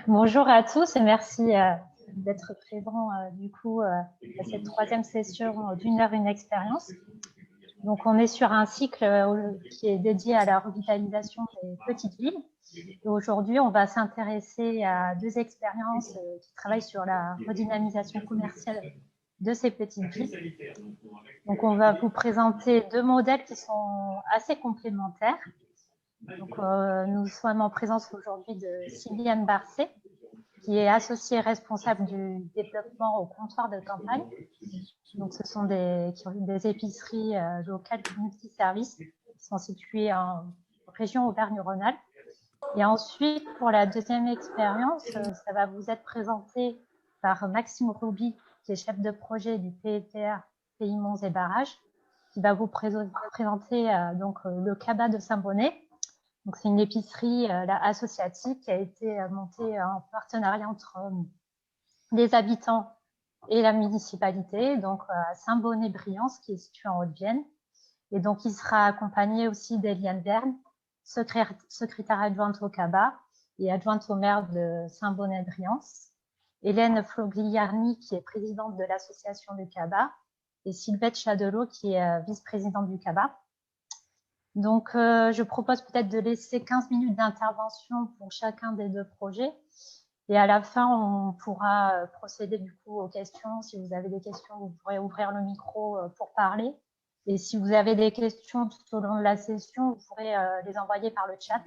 Bonjour à tous et merci d'être présents à cette troisième session d'une heure, une expérience. Donc, on est sur un cycle qui est dédié à la revitalisation des petites villes. Et aujourd'hui, on va s'intéresser à deux expériences qui travaillent sur la redynamisation commerciale de ces petites villes. Donc, on va vous présenter deux modèles qui sont assez complémentaires. Donc, nous sommes en présence aujourd'hui de Sylviane Barcet, qui est associée responsable du développement au comptoir de campagne. Donc, ce sont des épiceries locales multiservices qui sont situées en région Auvergne-Rhône-Alpes. Et ensuite, pour la deuxième expérience, ça va vous être présenté par Maxime Rouby, qui est chef de projet du PETR Pays Monts et Barrages, qui va vous présenter le Cabas de Saint-Bonnet. Donc, c'est une épicerie associative qui a été montée en partenariat entre les habitants et la municipalité, donc à Saint-Bonnet-Briance, qui est situé en Haute-Vienne. Et donc, il sera accompagné aussi d'Eliane Verne, secrétaire adjointe au CABA et adjointe au maire de Saint-Bonnet-Briance. Hélène Flogliarni, qui est présidente de l'association du CABA, et Sylvette Chadelot, qui est vice-présidente du CABA. Donc, je propose peut-être de laisser 15 minutes d'intervention pour chacun des deux projets. Et à la fin, on pourra procéder du coup aux questions. Si vous avez des questions, vous pourrez ouvrir le micro pour parler. Et si vous avez des questions tout au long de la session, vous pourrez les envoyer par le chat.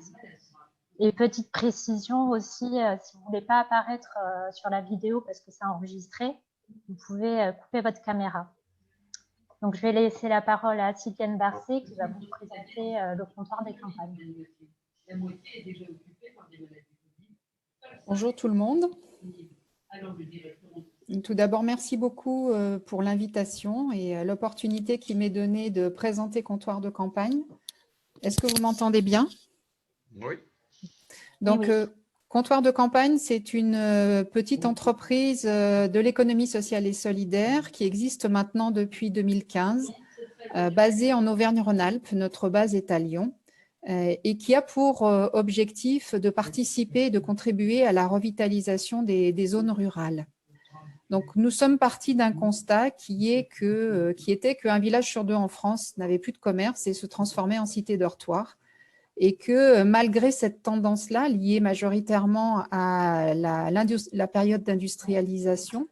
Et petite précision aussi, si vous ne voulez pas apparaître sur la vidéo parce que c'est enregistré, vous pouvez couper votre caméra. Donc, je vais laisser la parole à Sylviane Barcet qui va vous présenter le comptoir des campagnes. Bonjour tout le monde. Tout d'abord, merci beaucoup pour l'invitation et l'opportunité qui m'est donnée de présenter Comptoir de campagne. Est-ce que vous m'entendez bien? Oui. Donc, oui. Comptoir de campagne, c'est une petite entreprise de l'économie sociale et solidaire qui existe maintenant depuis 2015, basée en Auvergne-Rhône-Alpes. Notre base est à Lyon et qui a pour objectif de participer et de contribuer à la revitalisation des zones rurales. Donc, nous sommes partis d'un constat qui était qu'un village sur deux en France n'avait plus de commerce et se transformait en cité-dortoir. Et que malgré cette tendance-là, liée majoritairement à la période d'industrialisation,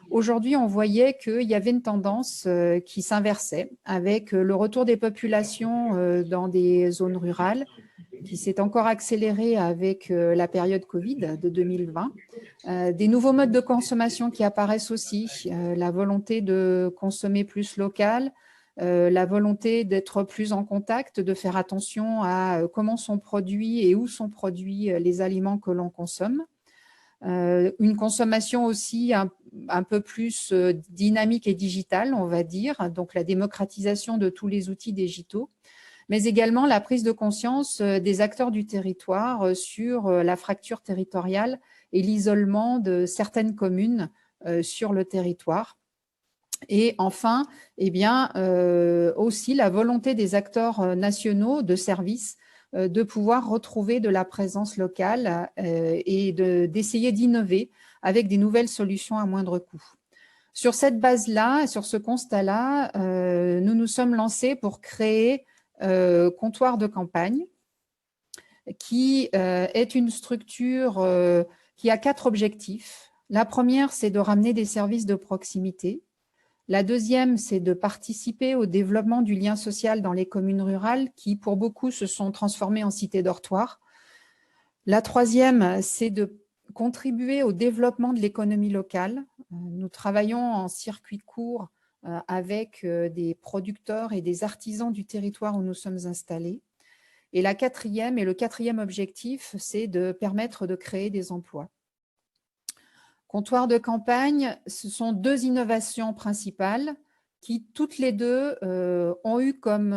aujourd'hui, on voyait qu'il y avait une tendance qui s'inversait avec le retour des populations dans des zones rurales, qui s'est encore accéléré avec la période Covid de 2020. Des nouveaux modes de consommation qui apparaissent aussi, la volonté de consommer plus local, la volonté d'être plus en contact, de faire attention à comment sont produits et où sont produits les aliments que l'on consomme. Une consommation aussi un peu plus dynamique et digitale, on va dire, donc la démocratisation de tous les outils digitaux, mais également la prise de conscience des acteurs du territoire sur la fracture territoriale et l'isolement de certaines communes sur le territoire. Et enfin, aussi la volonté des acteurs nationaux de services de pouvoir retrouver de la présence locale et d'essayer d'innover avec des nouvelles solutions à moindre coût. Sur cette base-là, sur ce constat-là, nous nous sommes lancés pour créer Comptoir de campagne, qui est une structure qui a 4 objectifs. La première, c'est de ramener des services de proximité. La deuxième, c'est de participer au développement du lien social dans les communes rurales qui, pour beaucoup, se sont transformées en cités-dortoirs. La troisième, c'est de contribuer au développement de l'économie locale. Nous travaillons en circuit court avec des producteurs et des artisans du territoire où nous sommes installés. Et le quatrième objectif, c'est de permettre de créer des emplois. Comptoir de campagne, ce sont 2 innovations principales qui, toutes les deux, ont eu comme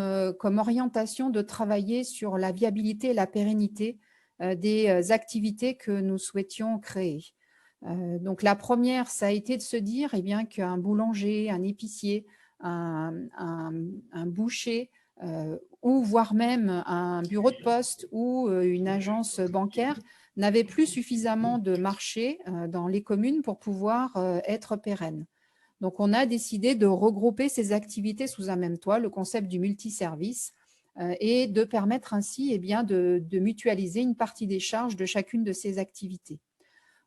orientation de travailler sur la viabilité et la pérennité des activités que nous souhaitions créer. Donc, la première, ça a été de se dire qu'un boulanger, un épicier, un boucher, ou voire même un bureau de poste ou une agence bancaire n'avaient plus suffisamment de marché dans les communes pour pouvoir être pérennes. Donc, on a décidé de regrouper ces activités sous un même toit, le concept du multiservice, et de permettre ainsi de mutualiser une partie des charges de chacune de ces activités.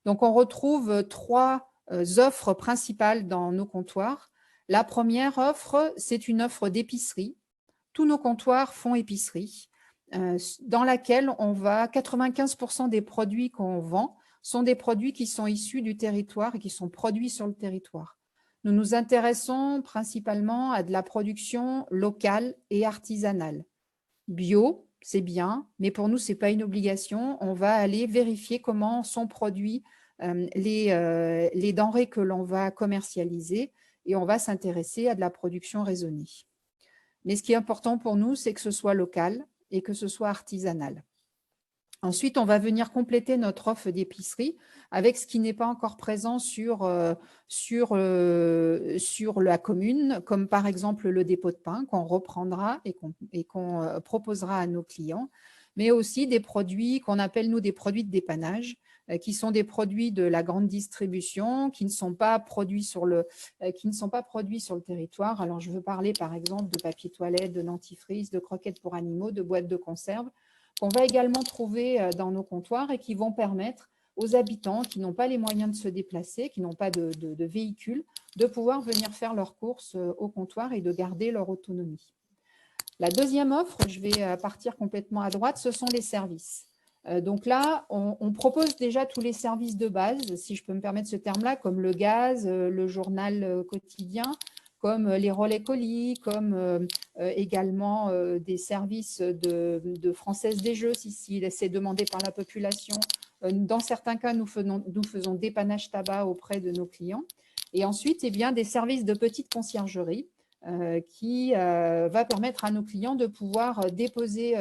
Donc, on retrouve 3 offres principales dans nos comptoirs. La première offre, c'est une offre d'épicerie. Tous nos comptoirs font épicerie, dans laquelle 95% des produits qu'on vend sont des produits qui sont issus du territoire et qui sont produits sur le territoire. Nous nous intéressons principalement à de la production locale et artisanale. Bio, c'est bien, mais pour nous, ce n'est pas une obligation. On va aller vérifier comment sont produits les denrées que l'on va commercialiser et on va s'intéresser à de la production raisonnée. Mais ce qui est important pour nous, c'est que ce soit local et que ce soit artisanal. Ensuite, on va venir compléter notre offre d'épicerie avec ce qui n'est pas encore présent sur la commune, comme par exemple le dépôt de pain qu'on reprendra et qu'on proposera à nos clients, mais aussi des produits qu'on appelle, nous, des produits de dépannage, qui sont des produits de la grande distribution, qui ne sont pas produits sur le territoire. Alors, je veux parler, par exemple, de papier toilette, de dentifrice, de croquettes pour animaux, de boîtes de conserve, qu'on va également trouver dans nos comptoirs et qui vont permettre aux habitants qui n'ont pas les moyens de se déplacer, qui n'ont pas de véhicule, de pouvoir venir faire leurs courses au comptoir et de garder leur autonomie. La deuxième offre, je vais partir complètement à droite, ce sont les services. Donc là, on propose déjà tous les services de base, si je peux me permettre ce terme-là, comme le gaz, le journal quotidien, comme les relais colis, comme également des services de Française des Jeux, si c'est demandé par la population. Dans certains cas, nous faisons dépannage tabac auprès de nos clients. Et ensuite, des services de petite conciergerie qui va permettre à nos clients de pouvoir déposer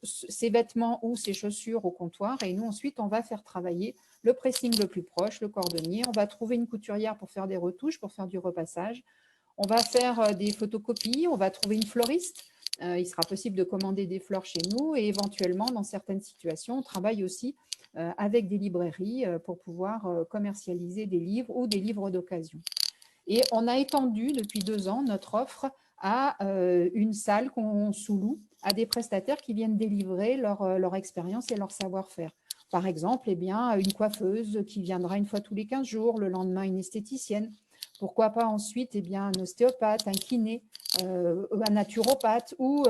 ses vêtements ou ses chaussures au comptoir. Et nous, ensuite, on va faire travailler le pressing le plus proche, le cordonnier. On va trouver une couturière pour faire des retouches, pour faire du repassage. On va faire des photocopies. On va trouver une fleuriste. Il sera possible de commander des fleurs chez nous. Et éventuellement, dans certaines situations, on travaille aussi avec des librairies pour pouvoir commercialiser des livres ou des livres d'occasion. Et on a étendu depuis 2 ans notre offre à une salle qu'on sous-loue à des prestataires qui viennent délivrer leur expérience et leur savoir-faire. Par exemple, une coiffeuse qui viendra une fois tous les 15 jours, le lendemain une esthéticienne. Pourquoi pas ensuite un ostéopathe, un kiné, un naturopathe ou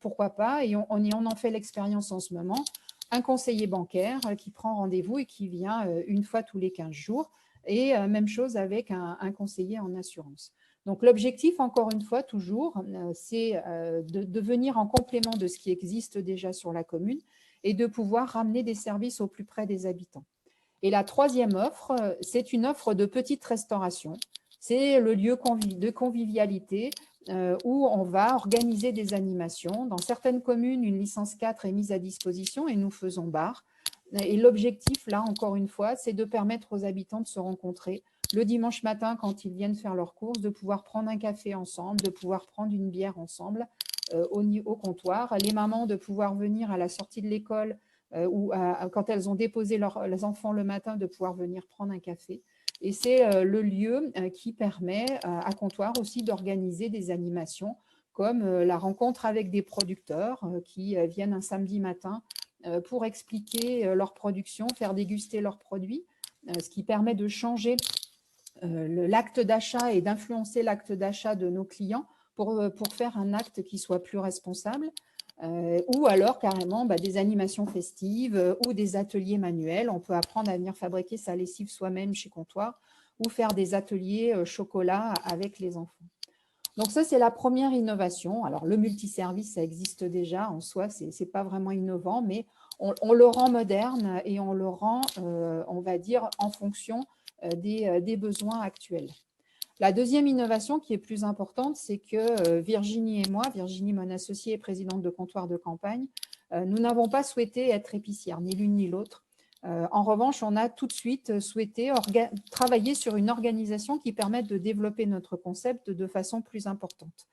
pourquoi pas, et on en fait l'expérience en ce moment, un conseiller bancaire qui prend rendez-vous et qui vient une fois tous les 15 jours. Et même chose avec un conseiller en assurance. Donc, l'objectif, encore une fois, toujours, c'est de venir en complément de ce qui existe déjà sur la commune et de pouvoir ramener des services au plus près des habitants. Et la troisième offre, c'est une offre de petite restauration. C'est le lieu de convivialité où on va organiser des animations. Dans certaines communes, une licence 4 est mise à disposition et nous faisons bar. Et l'objectif, là, encore une fois, c'est de permettre aux habitants de se rencontrer le dimanche matin quand ils viennent faire leurs courses, de pouvoir prendre un café ensemble, de pouvoir prendre une bière ensemble au comptoir. Les mamans de pouvoir venir à la sortie de l'école ou quand elles ont déposé leurs enfants le matin, de pouvoir venir prendre un café. Et c'est le lieu qui permet à Comptoir aussi d'organiser des animations comme la rencontre avec des producteurs qui viennent un samedi matin pour expliquer leur production, faire déguster leurs produits, ce qui permet de changer l'acte d'achat et d'influencer l'acte d'achat de nos clients pour faire un acte qui soit plus responsable. Ou alors carrément des animations festives ou des ateliers manuels. On peut apprendre à venir fabriquer sa lessive soi-même chez Comptoir ou faire des ateliers chocolat avec les enfants. Donc ça, c'est la première innovation. Alors, le multiservice, ça existe déjà en soi, ce n'est pas vraiment innovant, mais on le rend moderne et on le rend, on va dire, en fonction des besoins actuels. La deuxième innovation qui est plus importante, c'est que Virginie et moi, Virginie, mon associée et présidente de comptoir de campagne, nous n'avons pas souhaité être épicières, ni l'une ni l'autre. En revanche, on a tout de suite souhaité travailler sur une organisation qui permette de développer notre concept de façon plus importante.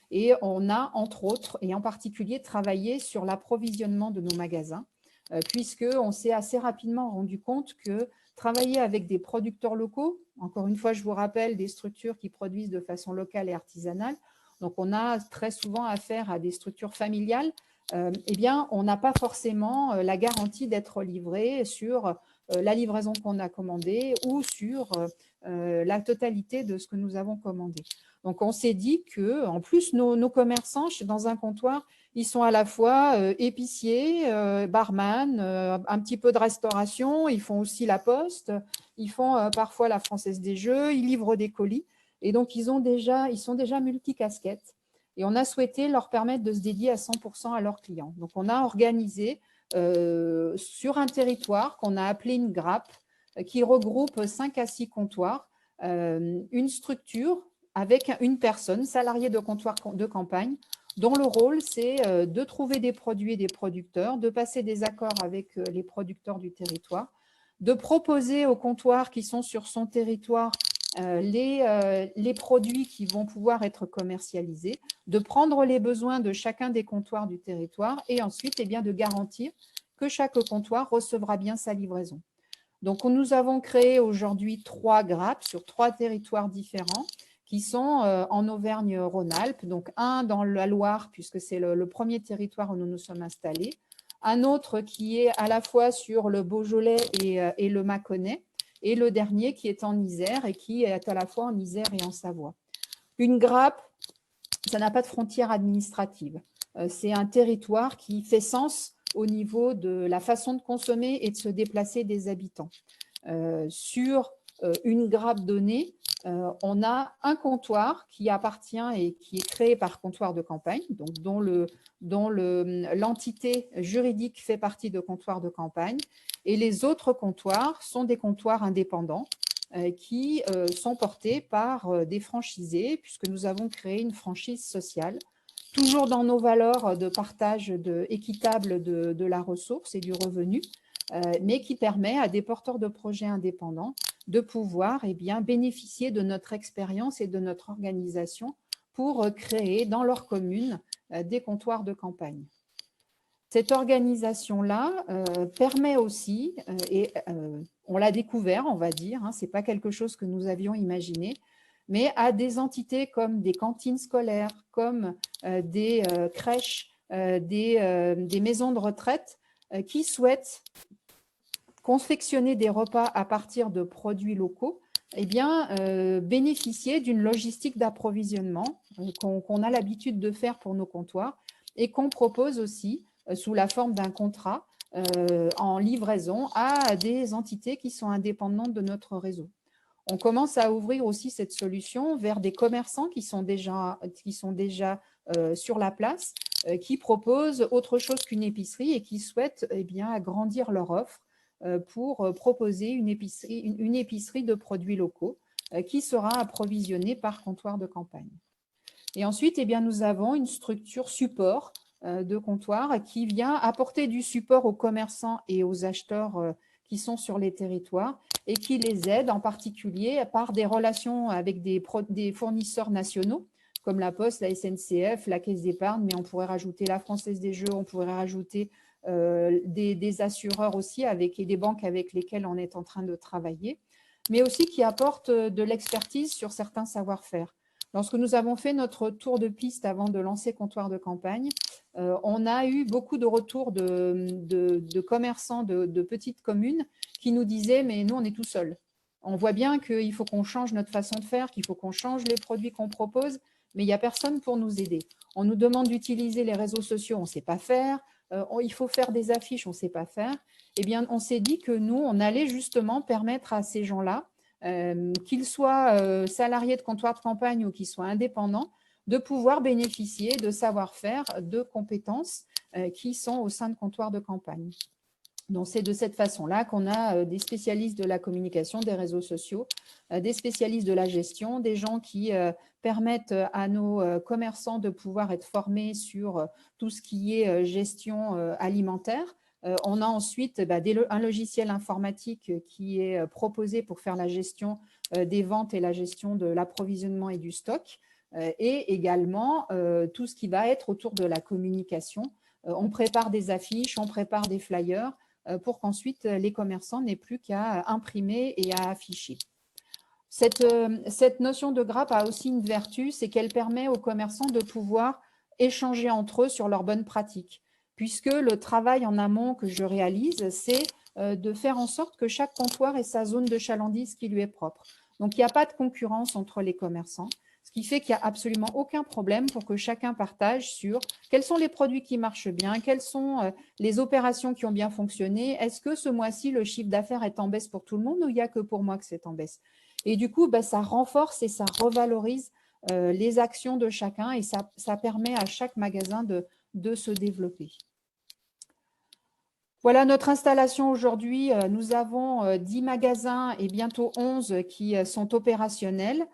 Et on a, entre autres, et en particulier, travaillé sur l'approvisionnement de nos magasins. puisqu'on s'est assez rapidement rendu compte que travailler avec des producteurs locaux, encore une fois, je vous rappelle, des structures qui produisent de façon locale et artisanale, donc on a très souvent affaire à des structures familiales, eh bien, on n'a pas forcément la garantie d'être livré sur la livraison qu'on a commandée ou sur la totalité de ce que nous avons commandé. Donc, on s'est dit que, en plus, nos commerçants, dans un comptoir, ils sont à la fois épiciers, barman, un petit peu de restauration, ils font aussi la poste, ils font parfois la Française des Jeux, ils livrent des colis. Et donc, ils sont déjà multicasquettes. Et on a souhaité leur permettre de se dédier à 100% à leurs clients. Donc, on a organisé sur un territoire qu'on a appelé une grappe, qui regroupe 5 à 6 comptoirs, une structure avec une personne salariée de comptoir de campagne dont le rôle, c'est de trouver des produits et des producteurs, de passer des accords avec les producteurs du territoire, de proposer aux comptoirs qui sont sur son territoire les produits qui vont pouvoir être commercialisés, de prendre les besoins de chacun des comptoirs du territoire et ensuite eh bien, de garantir que chaque comptoir recevra bien sa livraison. Donc, nous avons créé aujourd'hui 3 grappes sur 3 territoires différents qui sont en Auvergne-Rhône-Alpes, donc un dans la Loire, puisque c'est le premier territoire où nous nous sommes installés, un autre qui est à la fois sur le Beaujolais et le Mâconnais, et le dernier qui est en Isère et qui est à la fois en Isère et en Savoie. Une grappe, ça n'a pas de frontière administrative. C'est un territoire qui fait sens au niveau de la façon de consommer et de se déplacer des habitants. Sur une grappe donnée, on a un comptoir qui appartient et qui est créé par comptoir de campagne, donc dont l'entité juridique fait partie de comptoir de campagne, et les autres comptoirs sont des comptoirs indépendants qui sont portés par des franchisés, puisque nous avons créé une franchise sociale, toujours dans nos valeurs de partage équitable de la ressource et du revenu, mais qui permet à des porteurs de projets indépendants de pouvoir bénéficier de notre expérience et de notre organisation pour créer dans leur commune des comptoirs de campagne. Cette organisation-là permet aussi, et on l'a découvert, on va dire, ce n'est pas quelque chose que nous avions imaginé, mais à des entités comme des cantines scolaires, comme des crèches, des maisons de retraite qui souhaitent confectionner des repas à partir de produits locaux, bénéficier d'une logistique d'approvisionnement qu'on a l'habitude de faire pour nos comptoirs et qu'on propose aussi sous la forme d'un contrat en livraison à des entités qui sont indépendantes de notre réseau. On commence à ouvrir aussi cette solution vers des commerçants qui sont déjà sur la place, qui proposent autre chose qu'une épicerie et qui souhaitent agrandir leur offre pour proposer une épicerie de produits locaux qui sera approvisionnée par comptoir de campagne. Et ensuite, nous avons une structure support de comptoir qui vient apporter du support aux commerçants et aux acheteurs qui sont sur les territoires et qui les aide en particulier par des relations avec des fournisseurs nationaux comme la Poste, la SNCF, la Caisse d'épargne, mais on pourrait rajouter la Française des Jeux, on pourrait rajouter des assureurs aussi et des banques avec lesquelles on est en train de travailler, mais aussi qui apportent de l'expertise sur certains savoir-faire. Lorsque nous avons fait notre tour de piste avant de lancer Comptoir de campagne, on a eu beaucoup de retours de commerçants de petites communes qui nous disaient « mais nous, on est tout seuls. On voit bien qu'il faut qu'on change notre façon de faire, qu'il faut qu'on change les produits qu'on propose, mais il n'y a personne pour nous aider. On nous demande d'utiliser les réseaux sociaux, on ne sait pas faire. Il faut faire des affiches, on ne sait pas faire. » Eh bien, on s'est dit que nous, on allait justement permettre à ces gens-là, qu'ils soient salariés de comptoir de campagne ou qu'ils soient indépendants, de pouvoir bénéficier de savoir-faire, de compétences qui sont au sein de comptoirs de campagne. Donc, c'est de cette façon-là qu'on a des spécialistes de la communication, des réseaux sociaux, des spécialistes de la gestion, des gens qui permettent à nos commerçants de pouvoir être formés sur tout ce qui est gestion alimentaire. On a ensuite un logiciel informatique qui est proposé pour faire la gestion des ventes et la gestion de l'approvisionnement et du stock, et également tout ce qui va être autour de la communication. On prépare des affiches, on prépare des flyers, pour qu'ensuite les commerçants n'aient plus qu'à imprimer et à afficher. Cette notion de grappe a aussi une vertu, c'est qu'elle permet aux commerçants de pouvoir échanger entre eux sur leurs bonnes pratiques, puisque le travail en amont que je réalise, c'est de faire en sorte que chaque comptoir ait sa zone de chalandise qui lui est propre. Donc, il n'y a pas de concurrence entre les commerçants, ce qui fait qu'il n'y a absolument aucun problème pour que chacun partage sur quels sont les produits qui marchent bien, quelles sont les opérations qui ont bien fonctionné, est-ce que ce mois-ci, le chiffre d'affaires est en baisse pour tout le monde ou il n'y a que pour moi que c'est en baisse? Et du coup, ça renforce et ça revalorise les actions de chacun et ça permet à chaque magasin de se développer. Voilà notre installation aujourd'hui. Nous avons 10 magasins et bientôt 11 qui sont opérationnels,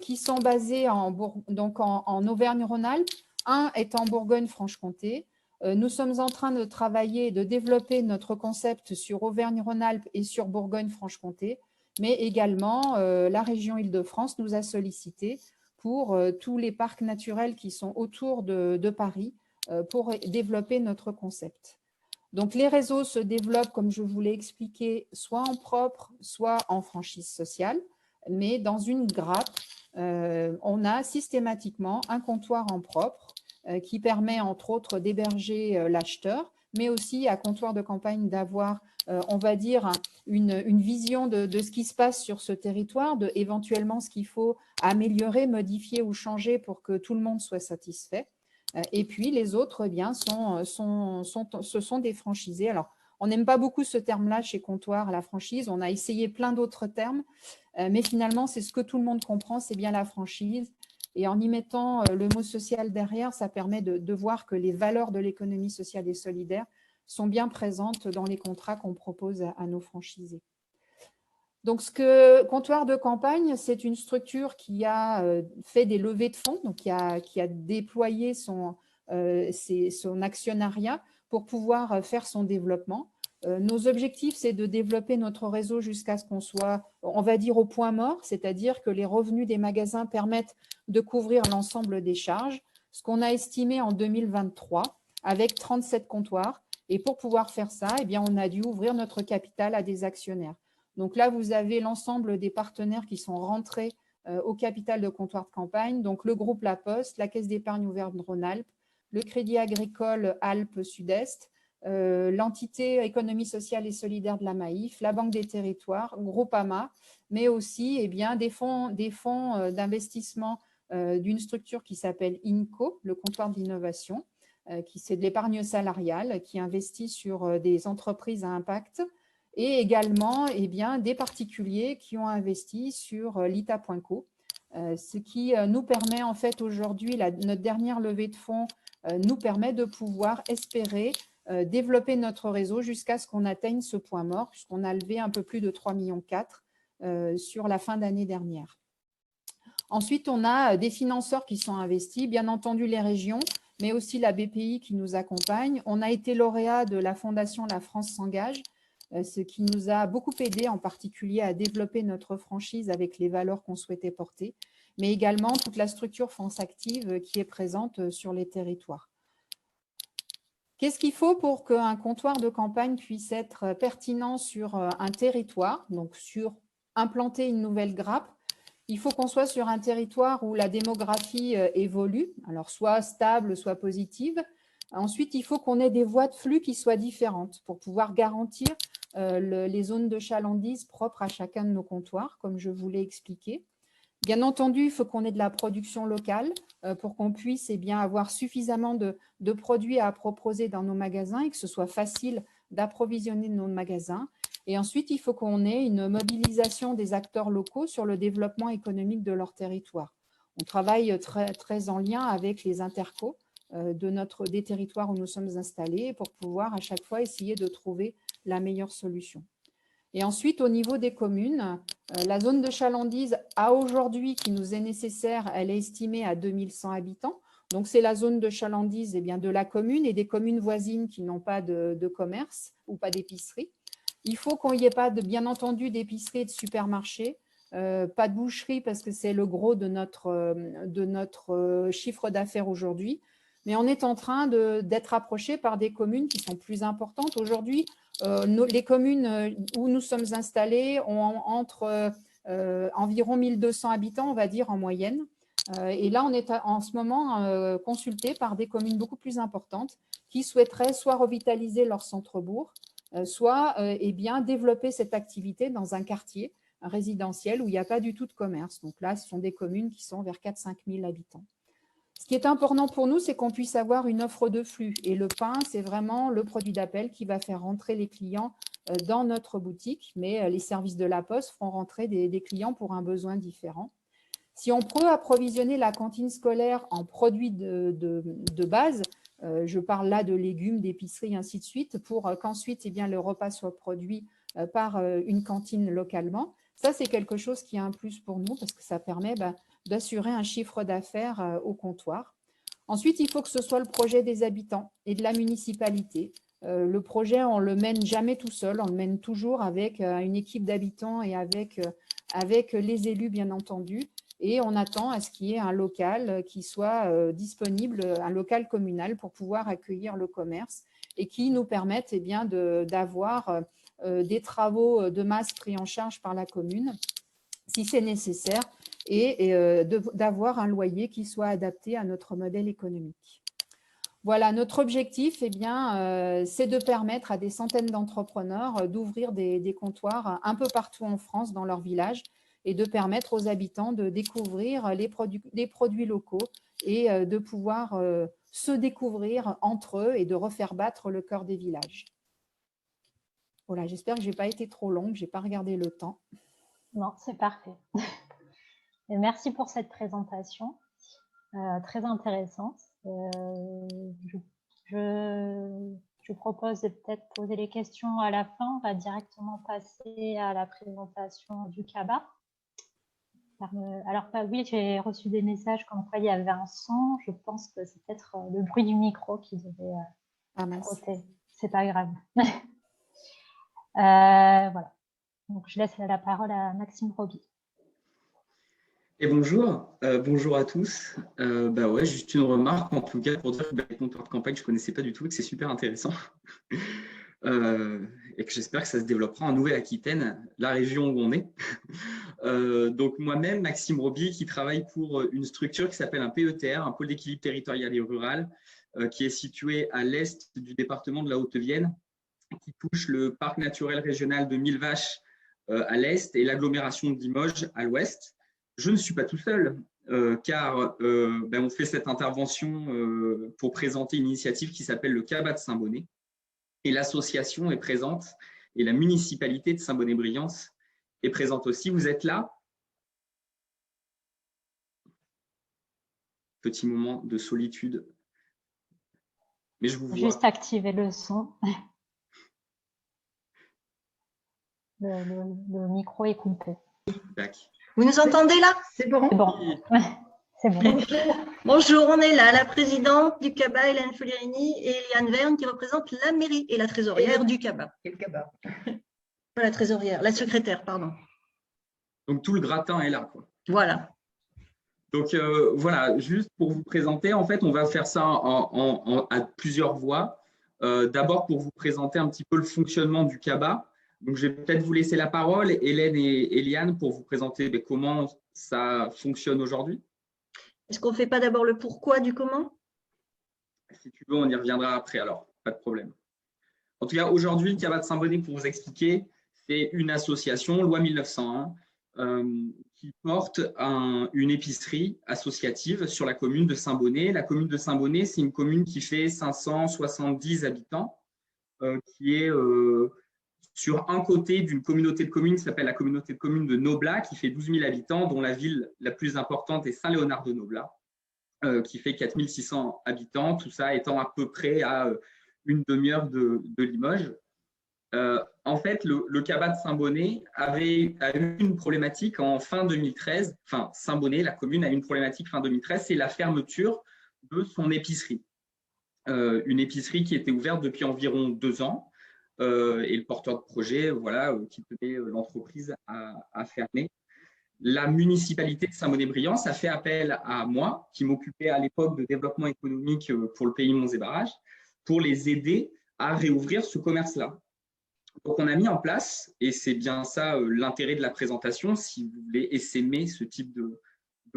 qui sont basés en Auvergne-Rhône-Alpes. Un est en Bourgogne-Franche-Comté. Nous sommes en train de travailler, de développer notre concept sur Auvergne-Rhône-Alpes et sur Bourgogne-Franche-Comté, mais également la région Île-de-France nous a sollicité pour tous les parcs naturels qui sont autour de Paris pour développer notre concept. Donc, les réseaux se développent, comme je vous l'ai expliqué, soit en propre, soit en franchise sociale, mais dans une grappe, on a systématiquement un comptoir en propre qui permet, entre autres, d'héberger l'acheteur, mais aussi à comptoir de campagne d'avoir, on va dire, une vision de ce qui se passe sur ce territoire, de éventuellement ce qu'il faut améliorer, modifier ou changer pour que tout le monde soit satisfait. Et puis, les autres, eh bien, ce sont des franchisés. Alors, on n'aime pas beaucoup ce terme-là chez Comptoir, la franchise. On a essayé plein d'autres termes, mais finalement, c'est ce que tout le monde comprend, c'est bien la franchise. Et en y mettant le mot social derrière, ça permet de voir que les valeurs de l'économie sociale et solidaire sont bien présentes dans les contrats qu'on propose à nos franchisés. Donc, Comptoir de campagne, c'est une structure qui a fait des levées de fonds, donc qui a déployé son actionnariat pour pouvoir faire son développement. Nos objectifs, c'est de développer notre réseau jusqu'à ce qu'on soit, on va dire, au point mort, c'est-à-dire que les revenus des magasins permettent de couvrir l'ensemble des charges, ce qu'on a estimé en 2023 avec 37 comptoirs. Et pour pouvoir faire ça, eh bien, on a dû ouvrir notre capital à des actionnaires. Donc là, vous avez l'ensemble des partenaires qui sont rentrés au capital de Comptoir de campagne, donc le groupe La Poste, la Caisse d'épargne Auvergne-Rhône-Alpes, le Crédit agricole Alpes Sud-Est, l'entité économie sociale et solidaire de la Maïf, la Banque des territoires, Groupama, mais aussi des fonds d'investissement d'une structure qui s'appelle INCO, le comptoir d'innovation, qui c'est de l'épargne salariale, qui investit sur des entreprises à impact, et également des particuliers qui ont investi sur l'ITA.co, ce qui nous permet en fait aujourd'hui, notre dernière levée de fonds nous permet de pouvoir espérer développer notre réseau jusqu'à ce qu'on atteigne ce point mort, puisqu'on a levé un peu plus de 3,4 millions sur la fin d'année dernière. Ensuite, on a des financeurs qui sont investis, bien entendu les régions, mais aussi la BPI qui nous accompagne. On a été lauréat de la fondation La France s'engage, ce qui nous a beaucoup aidé, en particulier à développer notre franchise avec les valeurs qu'on souhaitait porter, mais également toute la structure France Active qui est présente sur les territoires. Qu'est-ce qu'il faut pour qu'un comptoir de campagne puisse être pertinent sur un territoire, donc sur implanter une nouvelle grappe? Il faut qu'on soit sur un territoire où la démographie évolue, alors soit stable, soit positive. Ensuite, il faut qu'on ait des voies de flux qui soient différentes pour pouvoir garantir les zones de chalandise propres à chacun de nos comptoirs, comme je vous l'ai expliqué. Bien entendu, il faut qu'on ait de la production locale pour qu'on puisse avoir suffisamment de produits à proposer dans nos magasins et que ce soit facile d'approvisionner nos magasins. Et ensuite, il faut qu'on ait une mobilisation des acteurs locaux sur le développement économique de leur territoire. On travaille très en lien avec les intercos des territoires où nous sommes installés pour pouvoir à chaque fois essayer de trouver la meilleure solution. Et ensuite, au niveau des communes, la zone de chalandise à aujourd'hui qui nous est nécessaire, elle est estimée à 2100 habitants. Donc, c'est la zone de chalandise de la commune et des communes voisines qui n'ont pas de commerce ou pas d'épicerie. Il faut qu'il n'y ait pas, bien entendu, d'épicerie et de supermarché, pas de boucherie parce que c'est le gros de notre chiffre d'affaires aujourd'hui. Mais on est en train d'être approché par des communes qui sont plus importantes. Aujourd'hui, les communes où nous sommes installés ont entre environ 1200 habitants, on va dire, en moyenne. Et là, on est en ce moment consulté par des communes beaucoup plus importantes qui souhaiteraient soit revitaliser leur centre-bourg, soit développer cette activité dans un quartier résidentiel où il n'y a pas du tout de commerce. Donc là, ce sont des communes qui sont vers 4-5 000 habitants. Ce qui est important pour nous, c'est qu'on puisse avoir une offre de flux. Et le pain, c'est vraiment le produit d'appel qui va faire rentrer les clients dans notre boutique, mais les services de la Poste feront rentrer des clients pour un besoin différent. Si on peut approvisionner la cantine scolaire en produits de base, je parle là de légumes, d'épicerie, ainsi de suite, pour qu'ensuite le repas soit produit par une cantine localement. Ça, c'est quelque chose qui est un plus pour nous parce que ça permet d'assurer un chiffre d'affaires au comptoir. Ensuite, il faut que ce soit le projet des habitants et de la municipalité. Le projet, on ne le mène jamais tout seul, on le mène toujours avec une équipe d'habitants et avec les élus, bien entendu. Et on attend à ce qu'il y ait un local qui soit disponible, un local communal pour pouvoir accueillir le commerce et qui nous permette d'avoir des travaux de masse pris en charge par la commune, si c'est nécessaire, et d'avoir un loyer qui soit adapté à notre modèle économique. Voilà, notre objectif, c'est de permettre à des centaines d'entrepreneurs d'ouvrir des comptoirs un peu partout en France, dans leur village, et de permettre aux habitants de découvrir les produits locaux et de pouvoir se découvrir entre eux et de refaire battre le cœur des villages. Voilà, j'espère que je n'ai pas été trop longue, je n'ai pas regardé le temps. Non, c'est parfait. Et merci pour cette présentation, très intéressante. Je propose de peut-être poser les questions à la fin. On va directement passer à la présentation du CABA. Alors, oui, j'ai reçu des messages comme quoi il y avait un son. Je pense que c'est peut-être le bruit du micro qui devait frotter. C'est pas grave. Voilà. Donc, je laisse la parole à Maxime Roby. Et bonjour, bonjour à tous. Juste une remarque en tout cas pour dire que les comptoirs de campagne, je ne connaissais pas du tout et que c'est super intéressant. Et que j'espère que ça se développera en Nouvelle-Aquitaine, la région où on est. Donc moi-même, Maxime Roby, qui travaille pour une structure qui s'appelle un PETR, un pôle d'équilibre territorial et rural, qui est situé à l'est du département de la Haute-Vienne, qui touche le parc naturel régional de Millevaches à l'est et l'agglomération de Limoges à l'ouest. Je ne suis pas tout seul, car on fait cette intervention pour présenter une initiative qui s'appelle le CABA de Saint-Bonnet. Et l'association est présente, et la municipalité de Saint-Bonnet-Briance est présente aussi. Vous êtes là? Petit moment de solitude. Mais je vous vois. Juste activer le son. Le micro est coupé. Tac. Vous nous entendez là? C'est bon. C'est bon. Bonjour, on est là, la présidente du CABA, Hélène Folierini, et Eliane Verne, qui représente la mairie et la trésorière du CABA. Et le CABA. Pas la trésorière, la secrétaire, pardon. Donc, tout le gratin est là, quoi. Voilà. Donc, voilà, juste pour vous présenter, en fait, on va faire ça à plusieurs voies. D'abord, pour vous présenter un petit peu le fonctionnement du CABA. Donc, je vais peut-être vous laisser la parole, Hélène et Eliane, pour vous présenter comment ça fonctionne aujourd'hui. Est-ce qu'on ne fait pas d'abord le pourquoi du comment? Si tu veux, on y reviendra après, alors, pas de problème. En tout cas, aujourd'hui, le CABA de Saint-Bonnet, pour vous expliquer, c'est une association, loi 1901, qui porte une épicerie associative sur la commune de Saint-Bonnet. La commune de Saint-Bonnet, c'est une commune qui fait 570 habitants, qui est sur un côté d'une communauté de communes qui s'appelle la communauté de communes de Noblat, qui fait 12 000 habitants, dont la ville la plus importante est Saint-Léonard-de-Noblat, qui fait 4 600 habitants, tout ça étant à peu près à une demi-heure de Limoges. En fait, le CABA de Saint-Bonnet a eu une problématique en fin 2013. Enfin, Saint-Bonnet, la commune, a eu une problématique fin 2013, c'est la fermeture de son épicerie. Une épicerie qui était ouverte depuis environ 2 ans. Et le porteur de projet, voilà, qui tenait l'entreprise à fermer. La municipalité de Saint-Bonnet-Briance a fait appel à moi, qui m'occupais à l'époque de développement économique pour le pays Monts et Barrages, pour les aider à réouvrir ce commerce-là. Donc, on a mis en place, et c'est bien ça l'intérêt de la présentation, si vous voulez essaimer ce type de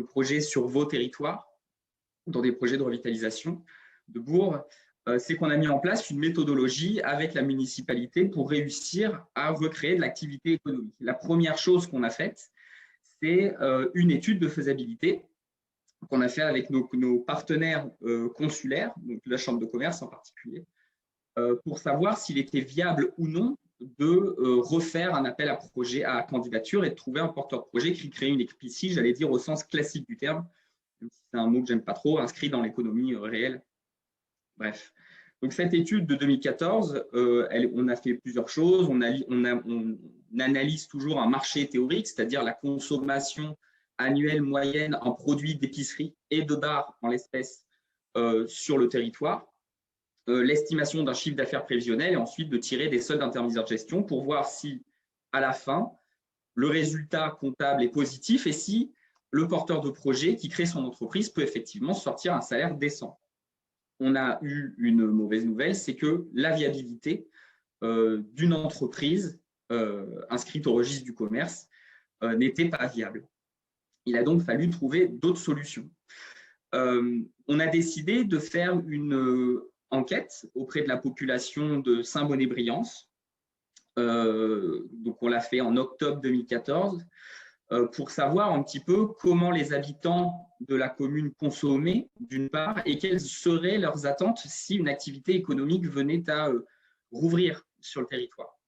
projet sur vos territoires, dans des projets de revitalisation de bourgs, c'est qu'on a mis en place une méthodologie avec la municipalité pour réussir à recréer de l'activité économique. La première chose qu'on a faite, c'est une étude de faisabilité qu'on a fait avec nos partenaires consulaires, donc la Chambre de commerce en particulier, pour savoir s'il était viable ou non de refaire un appel à projet, à candidature et de trouver un porteur de projet qui crée une épicerie, j'allais dire au sens classique du terme, même si c'est un mot que j'aime pas trop, inscrit dans l'économie réelle. Bref. Donc, cette étude de 2014, on a fait plusieurs choses. On analyse toujours un marché théorique, c'est-à-dire la consommation annuelle moyenne en produits d'épicerie et de bar en l'espèce sur le territoire. L'estimation d'un chiffre d'affaires prévisionnel et ensuite de tirer des soldes intermédiaires de gestion pour voir si, à la fin, le résultat comptable est positif et si le porteur de projet qui crée son entreprise peut effectivement sortir un salaire décent. On a eu une mauvaise nouvelle, c'est que la viabilité d'une entreprise inscrite au registre du commerce n'était pas viable. Il a donc fallu trouver d'autres solutions. On a décidé de faire une enquête auprès de la population de Saint-Bonnet-Briance. Donc, on l'a fait en octobre 2014 pour savoir un petit peu comment les habitants de la commune consommaient, d'une part, et quelles seraient leurs attentes si une activité économique venait à rouvrir sur le territoire.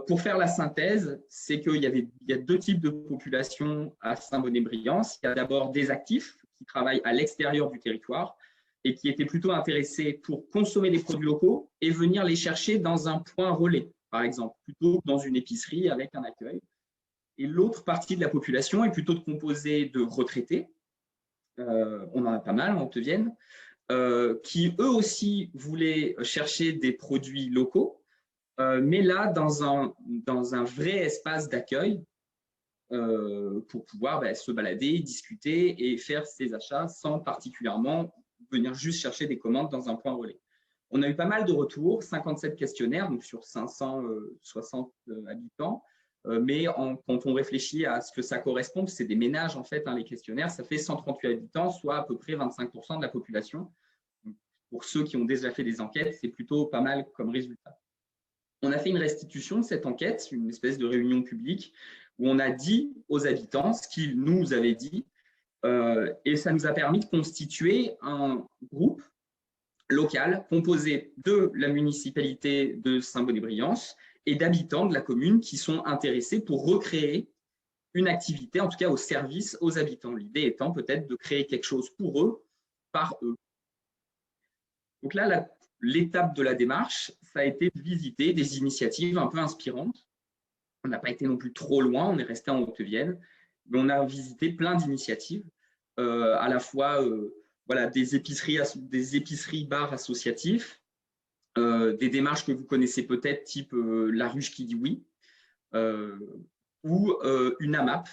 Pour faire la synthèse, c'est qu'il y a deux types de populations à Saint-Bonnet-Briance. Il y a d'abord des actifs qui travaillent à l'extérieur du territoire et qui étaient plutôt intéressés pour consommer des produits locaux et venir les chercher dans un point relais, par exemple, plutôt que dans une épicerie avec un accueil. Et l'autre partie de la population est plutôt composée de retraités, on en a pas mal en Haute-Vienne, qui eux aussi voulaient chercher des produits locaux, mais là dans un vrai espace d'accueil pour pouvoir se balader, discuter et faire ses achats sans particulièrement venir juste chercher des commandes dans un point relais. On a eu pas mal de retours, 57 questionnaires donc sur 560 habitants, mais quand on réfléchit à ce que ça correspond, c'est des ménages en fait, les questionnaires, ça fait 138 habitants, soit à peu près 25% de la population. Donc, pour ceux qui ont déjà fait des enquêtes, c'est plutôt pas mal comme résultat. On a fait une restitution de cette enquête, une espèce de réunion publique, où on a dit aux habitants ce qu'ils nous avaient dit, et ça nous a permis de constituer un groupe local composé de la municipalité de Saint-Bonnet-Briance et d'habitants de la commune qui sont intéressés pour recréer une activité, en tout cas au service aux habitants. L'idée étant peut-être de créer quelque chose pour eux, par eux. Donc là, l'étape de la démarche, ça a été de visiter des initiatives un peu inspirantes. On n'a pas été non plus trop loin, on est resté en Haute-Vienne, mais on a visité plein d'initiatives, à la fois voilà, des épiceries bars associatifs, des démarches que vous connaissez peut-être, type La Ruche qui dit oui, ou une AMAP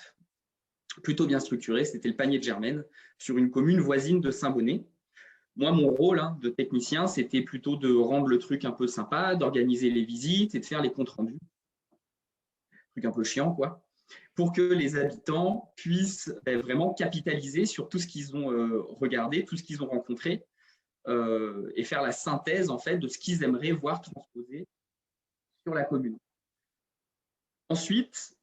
plutôt bien structurée, c'était le panier de Germaine, sur une commune voisine de Saint-Bonnet. Moi, mon rôle de technicien, c'était plutôt de rendre le truc un peu sympa, d'organiser les visites et de faire les comptes rendus. Truc un peu chiant, quoi, pour que les habitants puissent vraiment capitaliser sur tout ce qu'ils ont regardé, tout ce qu'ils ont rencontré, et faire la synthèse en fait de ce qu'ils aimeraient voir transposé sur la commune. Ensuite,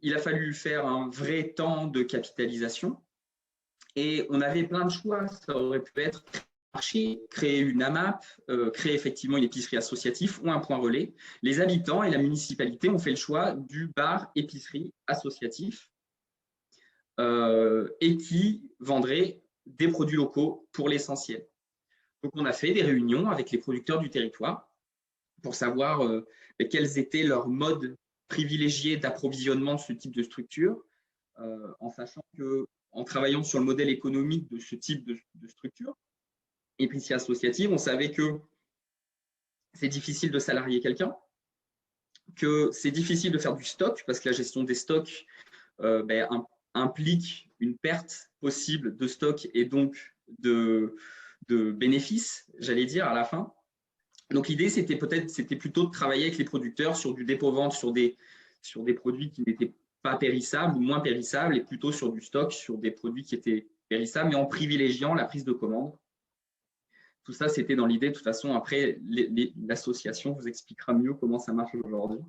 il a fallu faire un vrai temps de capitalisation et on avait plein de choix. Ça aurait pu être créer une AMAP, créer effectivement une épicerie associative ou un point relais. Les habitants et la municipalité ont fait le choix du bar épicerie associatif et qui vendrait des produits locaux pour l'essentiel. Donc, on a fait des réunions avec les producteurs du territoire pour savoir quels étaient leurs modes privilégiés d'approvisionnement de ce type de structure, en sachant qu'en travaillant sur le modèle économique de ce type de structure, épicerie associative, on savait que c'est difficile de salarier quelqu'un, que c'est difficile de faire du stock parce que la gestion des stocks implique une perte possible de stock et donc de bénéfices, j'allais dire, à la fin. Donc, l'idée, c'était plutôt de travailler avec les producteurs sur du dépôt-vente, sur des produits qui n'étaient pas périssables ou moins périssables, et plutôt sur du stock, sur des produits qui étaient périssables, mais en privilégiant la prise de commande. Tout ça, c'était dans l'idée. De toute façon, après, l'association vous expliquera mieux comment ça marche aujourd'hui.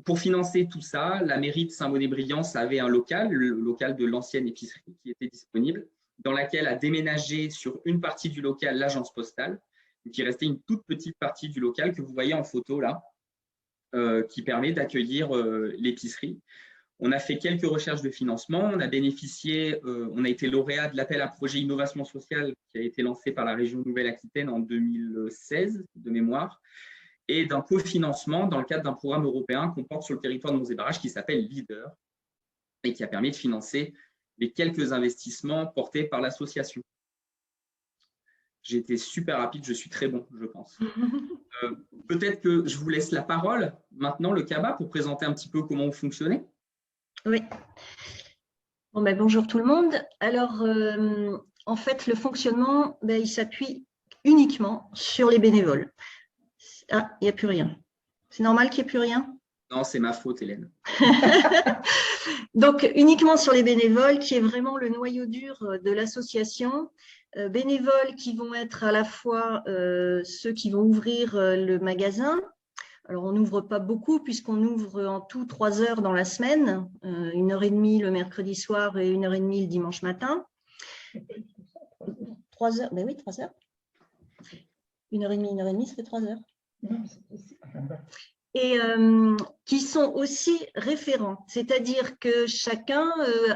Pour financer tout ça, la mairie de Saint-Bonnet-Briance avait un local, le local de l'ancienne épicerie qui était disponible, dans laquelle a déménagé sur une partie du local l'agence postale. Donc, il restait une toute petite partie du local que vous voyez en photo là, qui permet d'accueillir l'épicerie. On a fait quelques recherches de financement, on a bénéficié, on a été lauréat de l'appel à projet innovation sociale qui a été lancé par la région Nouvelle-Aquitaine en 2016 de mémoire, et d'un cofinancement dans le cadre d'un programme européen qu'on porte sur le territoire de Monts et Barrages qui s'appelle Leader et qui a permis de financer les quelques investissements portés par l'association. J'ai été super rapide, je suis très bon, je pense. Peut-être que je vous laisse la parole maintenant, le CABA, pour présenter un petit peu comment vous fonctionnez. Oui. Bon, bonjour tout le monde. Alors, en fait, le fonctionnement, il s'appuie uniquement sur les bénévoles. Ah, il n'y a plus rien. C'est normal qu'il n'y ait plus rien? Non, c'est ma faute, Hélène. Donc, uniquement sur les bénévoles, qui est vraiment le noyau dur de l'association. Bénévoles qui vont être à la fois ceux qui vont ouvrir le magasin. Alors, on n'ouvre pas beaucoup puisqu'on ouvre en tout 3 heures dans la semaine, 1h30 le mercredi soir et 1h30 le dimanche matin. 3 heures, oui, 3 heures. 1h30, 1h30, ça fait 3 heures. Et qui sont aussi référents, c'est-à-dire que chacun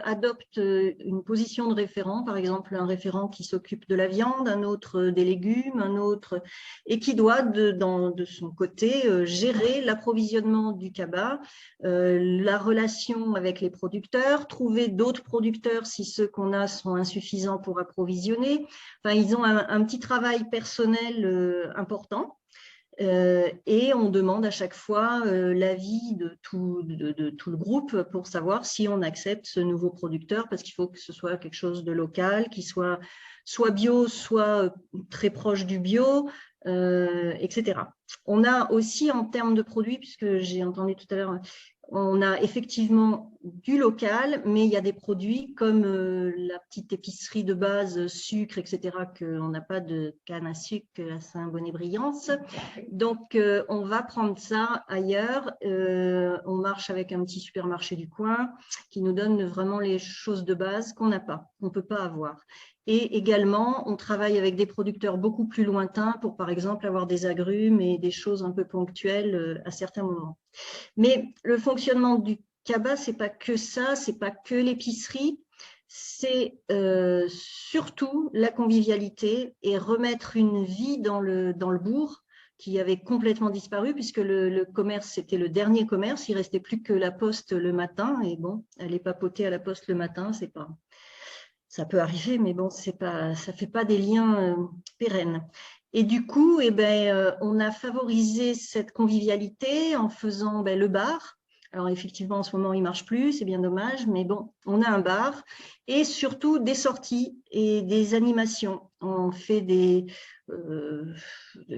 adopte une position de référent, par exemple un référent qui s'occupe de la viande, un autre des légumes, un autre, et qui doit de son côté gérer l'approvisionnement du CABA, la relation avec les producteurs, trouver d'autres producteurs si ceux qu'on a sont insuffisants pour approvisionner. Enfin, ils ont un petit travail personnel important. Et on demande à chaque fois l'avis de tout le groupe pour savoir si on accepte ce nouveau producteur, parce qu'il faut que ce soit quelque chose de local, qui soit bio, soit très proche du bio, etc. On a aussi en termes de produits, puisque j'ai entendu tout à l'heure, on a effectivement du local, mais il y a des produits comme la petite épicerie de base, sucre, etc., qu'on n'a pas de canne à sucre à Saint-Bonnet-Briance. Donc, on va prendre ça ailleurs. On marche avec un petit supermarché du coin qui nous donne vraiment les choses de base qu'on n'a pas, qu'on ne peut pas avoir. Et également, on travaille avec des producteurs beaucoup plus lointains pour, par exemple, avoir des agrumes et des choses un peu ponctuelles à certains moments. Mais le fonctionnement du CABA, ce n'est pas que ça, ce n'est pas que l'épicerie, c'est surtout la convivialité et remettre une vie dans le bourg qui avait complètement disparu puisque le commerce, c'était le dernier commerce, il ne restait plus que la poste le matin. Et bon, aller papoter à la poste le matin, c'est pas… Ça peut arriver, mais bon, ça ne fait pas des liens pérennes. Et du coup, on a favorisé cette convivialité en faisant le bar. Alors, effectivement, en ce moment, il ne marche plus, c'est bien dommage, mais bon, on a un bar et surtout des sorties et des animations. On fait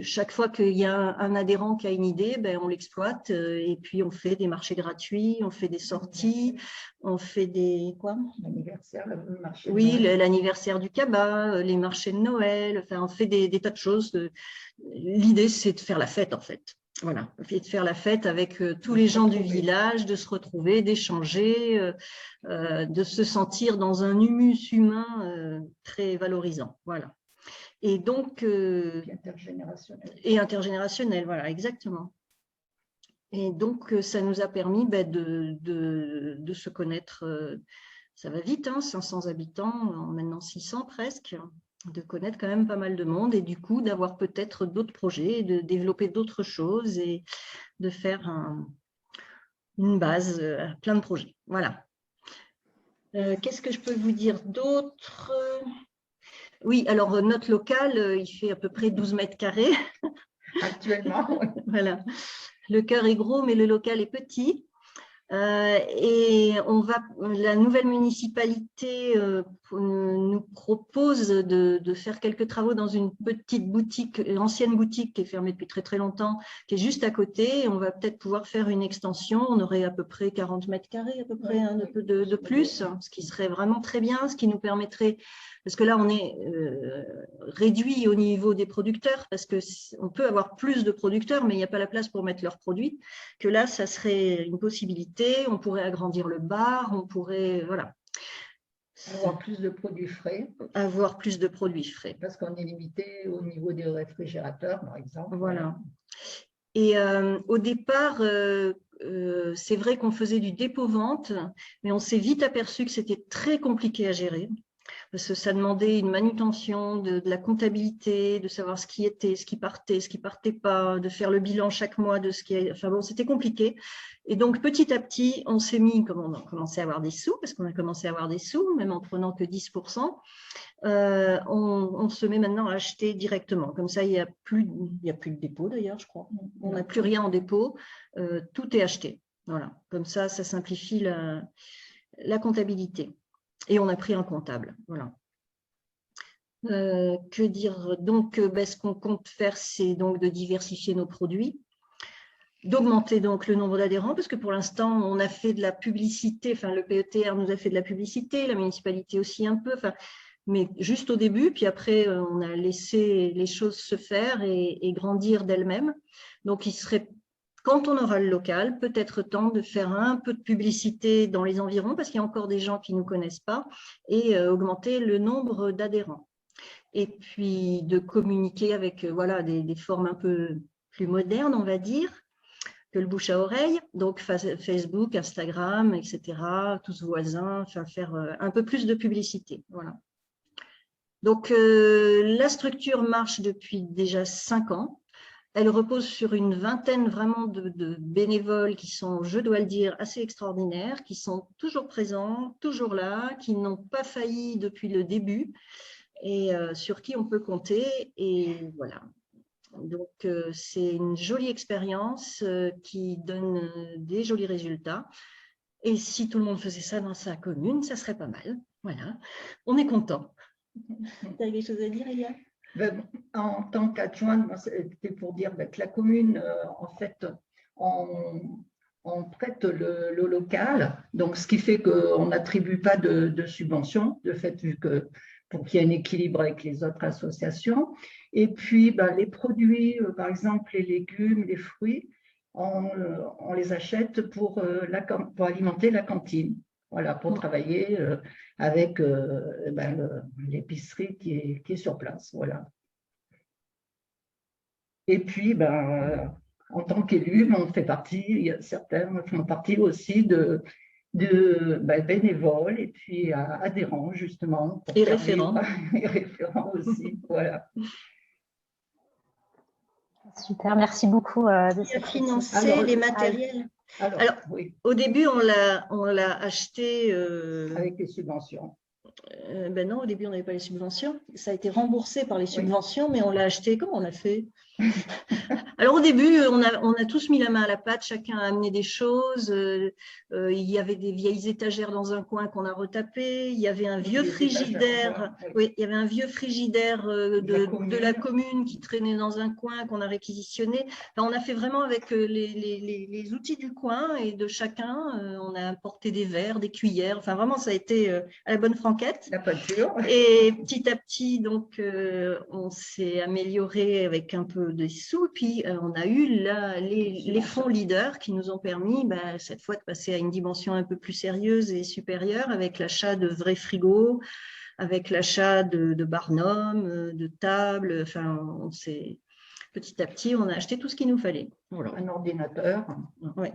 chaque fois qu'il y a un adhérent qui a une idée, on l'exploite et puis on fait des marchés gratuits, on fait des sorties, on fait des… quoi ? L'anniversaire, le marché. Oui, l'anniversaire du CABA, les marchés de Noël, enfin, on fait des tas de choses. L'idée, c'est de faire la fête, en fait. Voilà, de faire la fête avec tous les gens du village, de se retrouver, d'échanger, de se sentir dans un humus humain très valorisant. Voilà. Et donc… intergénérationnel. Et intergénérationnel, voilà, exactement. Et donc, ça nous a permis de se connaître… ça va vite, 500 habitants, maintenant 600 presque, de connaître quand même pas mal de monde et du coup d'avoir peut-être d'autres projets, de développer d'autres choses et de faire une base à plein de projets. Voilà. Qu'est-ce que je peux vous dire d'autre? Oui, alors notre local, il fait à peu près 12 mètres carrés. Actuellement. Voilà. Le cœur est gros, mais le local est petit. Et la nouvelle municipalité nous propose de faire quelques travaux dans une petite boutique, l'ancienne boutique qui est fermée depuis très très longtemps, qui est juste à côté. Et on va peut-être pouvoir faire une extension. On aurait à peu près 40 mètres carrés, à peu près de plus, ce qui serait vraiment très bien, ce qui nous permettrait, parce que là on est réduit au niveau des producteurs, parce qu'on peut avoir plus de producteurs, mais il n'y a pas la place pour mettre leurs produits, que là ça serait une possibilité. On pourrait agrandir le bar, on pourrait, voilà. Avoir plus de produits frais. Avoir plus de produits frais. Parce qu'on est limité au niveau des réfrigérateurs, par exemple. Voilà. Et au départ, c'est vrai qu'on faisait du dépôt-vente, mais on s'est vite aperçu que c'était très compliqué à gérer. Parce que ça demandait une manutention, de la comptabilité, de savoir ce qui était, ce qui partait pas, de faire le bilan chaque mois de ce qui est. Enfin bon, c'était compliqué. Et donc, petit à petit, on s'est mis, comme on a commencé à avoir des sous, parce qu'on a commencé à avoir des sous, même en prenant que 10%, on se met maintenant à acheter directement. Comme ça, il n'y a plus de dépôt d'ailleurs, je crois. On n'a plus rien en dépôt. Tout est acheté. Voilà. Comme ça simplifie la comptabilité. Et on a pris un comptable. Voilà. Que dire donc, ce qu'on compte faire, c'est donc de diversifier nos produits, d'augmenter donc le nombre d'adhérents, parce que pour l'instant, on a fait de la publicité, enfin le PETR nous a fait de la publicité, la municipalité aussi un peu, mais juste au début, puis après, on a laissé les choses se faire et grandir d'elles-mêmes. Donc, il serait, quand on aura le local, peut-être temps de faire un peu de publicité dans les environs, parce qu'il y a encore des gens qui ne nous connaissent pas, et augmenter le nombre d'adhérents. Et puis, de communiquer avec voilà, des formes un peu plus modernes, on va dire, que le bouche à oreille, donc Facebook, Instagram, etc., tous voisins, enfin, faire un peu plus de publicité. Voilà. Donc, la structure marche depuis déjà 5 ans. Elle repose sur une vingtaine vraiment de bénévoles qui sont, je dois le dire, assez extraordinaires, qui sont toujours présents, toujours là, qui n'ont pas failli depuis le début et sur qui on peut compter. Et voilà. Donc, c'est une jolie expérience qui donne des jolis résultats. Et si tout le monde faisait ça dans sa commune, ça serait pas mal. Voilà, on est content. Tu as quelque chose à dire, Elia? En tant qu'adjointe, c'était pour dire que la commune, en fait, on prête le local, donc ce qui fait qu'on n'attribue pas de subventions, de fait, vu que pour qu'il y ait un équilibre avec les autres associations. Et puis, les produits, par exemple, les légumes, les fruits, on les achète pour alimenter la cantine. Voilà, pour travailler avec l'épicerie qui est sur place. Voilà. Et puis, en tant qu'élu, on fait partie, il y a certains font partie aussi de bénévoles et puis adhérents, justement. Et référents. Et référents aussi, voilà. Super, merci beaucoup de cette financer les matériels. Alors, oui. Au début, on l'a acheté… avec les subventions. Non, au début, on n'avait pas les subventions. Ça a été remboursé par les subventions, oui. Mais on l'a acheté. Comment on l'a fait? Alors, au début, on a tous mis la main à la pâte. Chacun a amené des choses. Il y avait des vieilles étagères dans un coin qu'on a retapé. Il y avait un vieux frigidaire. Oui, il y avait un vieux frigidaire de la commune qui traînait dans un coin qu'on a réquisitionné. Enfin, on a fait vraiment avec les outils du coin et de chacun. On a apporté des verres, des cuillères. Enfin, vraiment, ça a été à la bonne franquette. La peinture. Et petit à petit, donc, on s'est amélioré avec un peu de sous. Puis, on a eu les fonds leaders qui nous ont permis, cette fois, de passer à une dimension un peu plus sérieuse et supérieure avec l'achat de vrais frigos, avec l'achat de barnum, de tables. Enfin, petit à petit, on a acheté tout ce qu'il nous fallait. Voilà. Un ordinateur. Oui.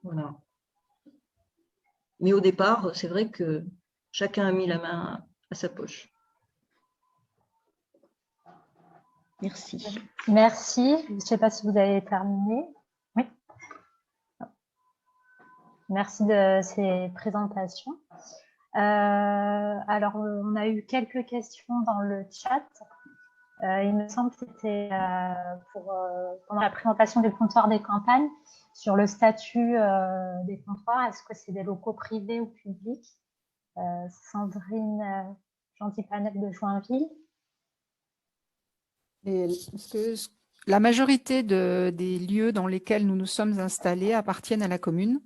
Voilà. Mais au départ, c'est vrai que chacun a mis la main à sa poche. Merci. Merci. Je ne sais pas si vous avez terminé. Oui. Merci de ces présentations. Alors, on a eu quelques questions dans le chat. Il me semble que c'était pendant la présentation des comptoirs des campagnes, sur le statut des comptoirs. Est-ce que c'est des locaux privés ou publics? Sandrine Gentil-Panel de Joinville. La majorité des lieux dans lesquels nous nous sommes installés appartiennent à la commune.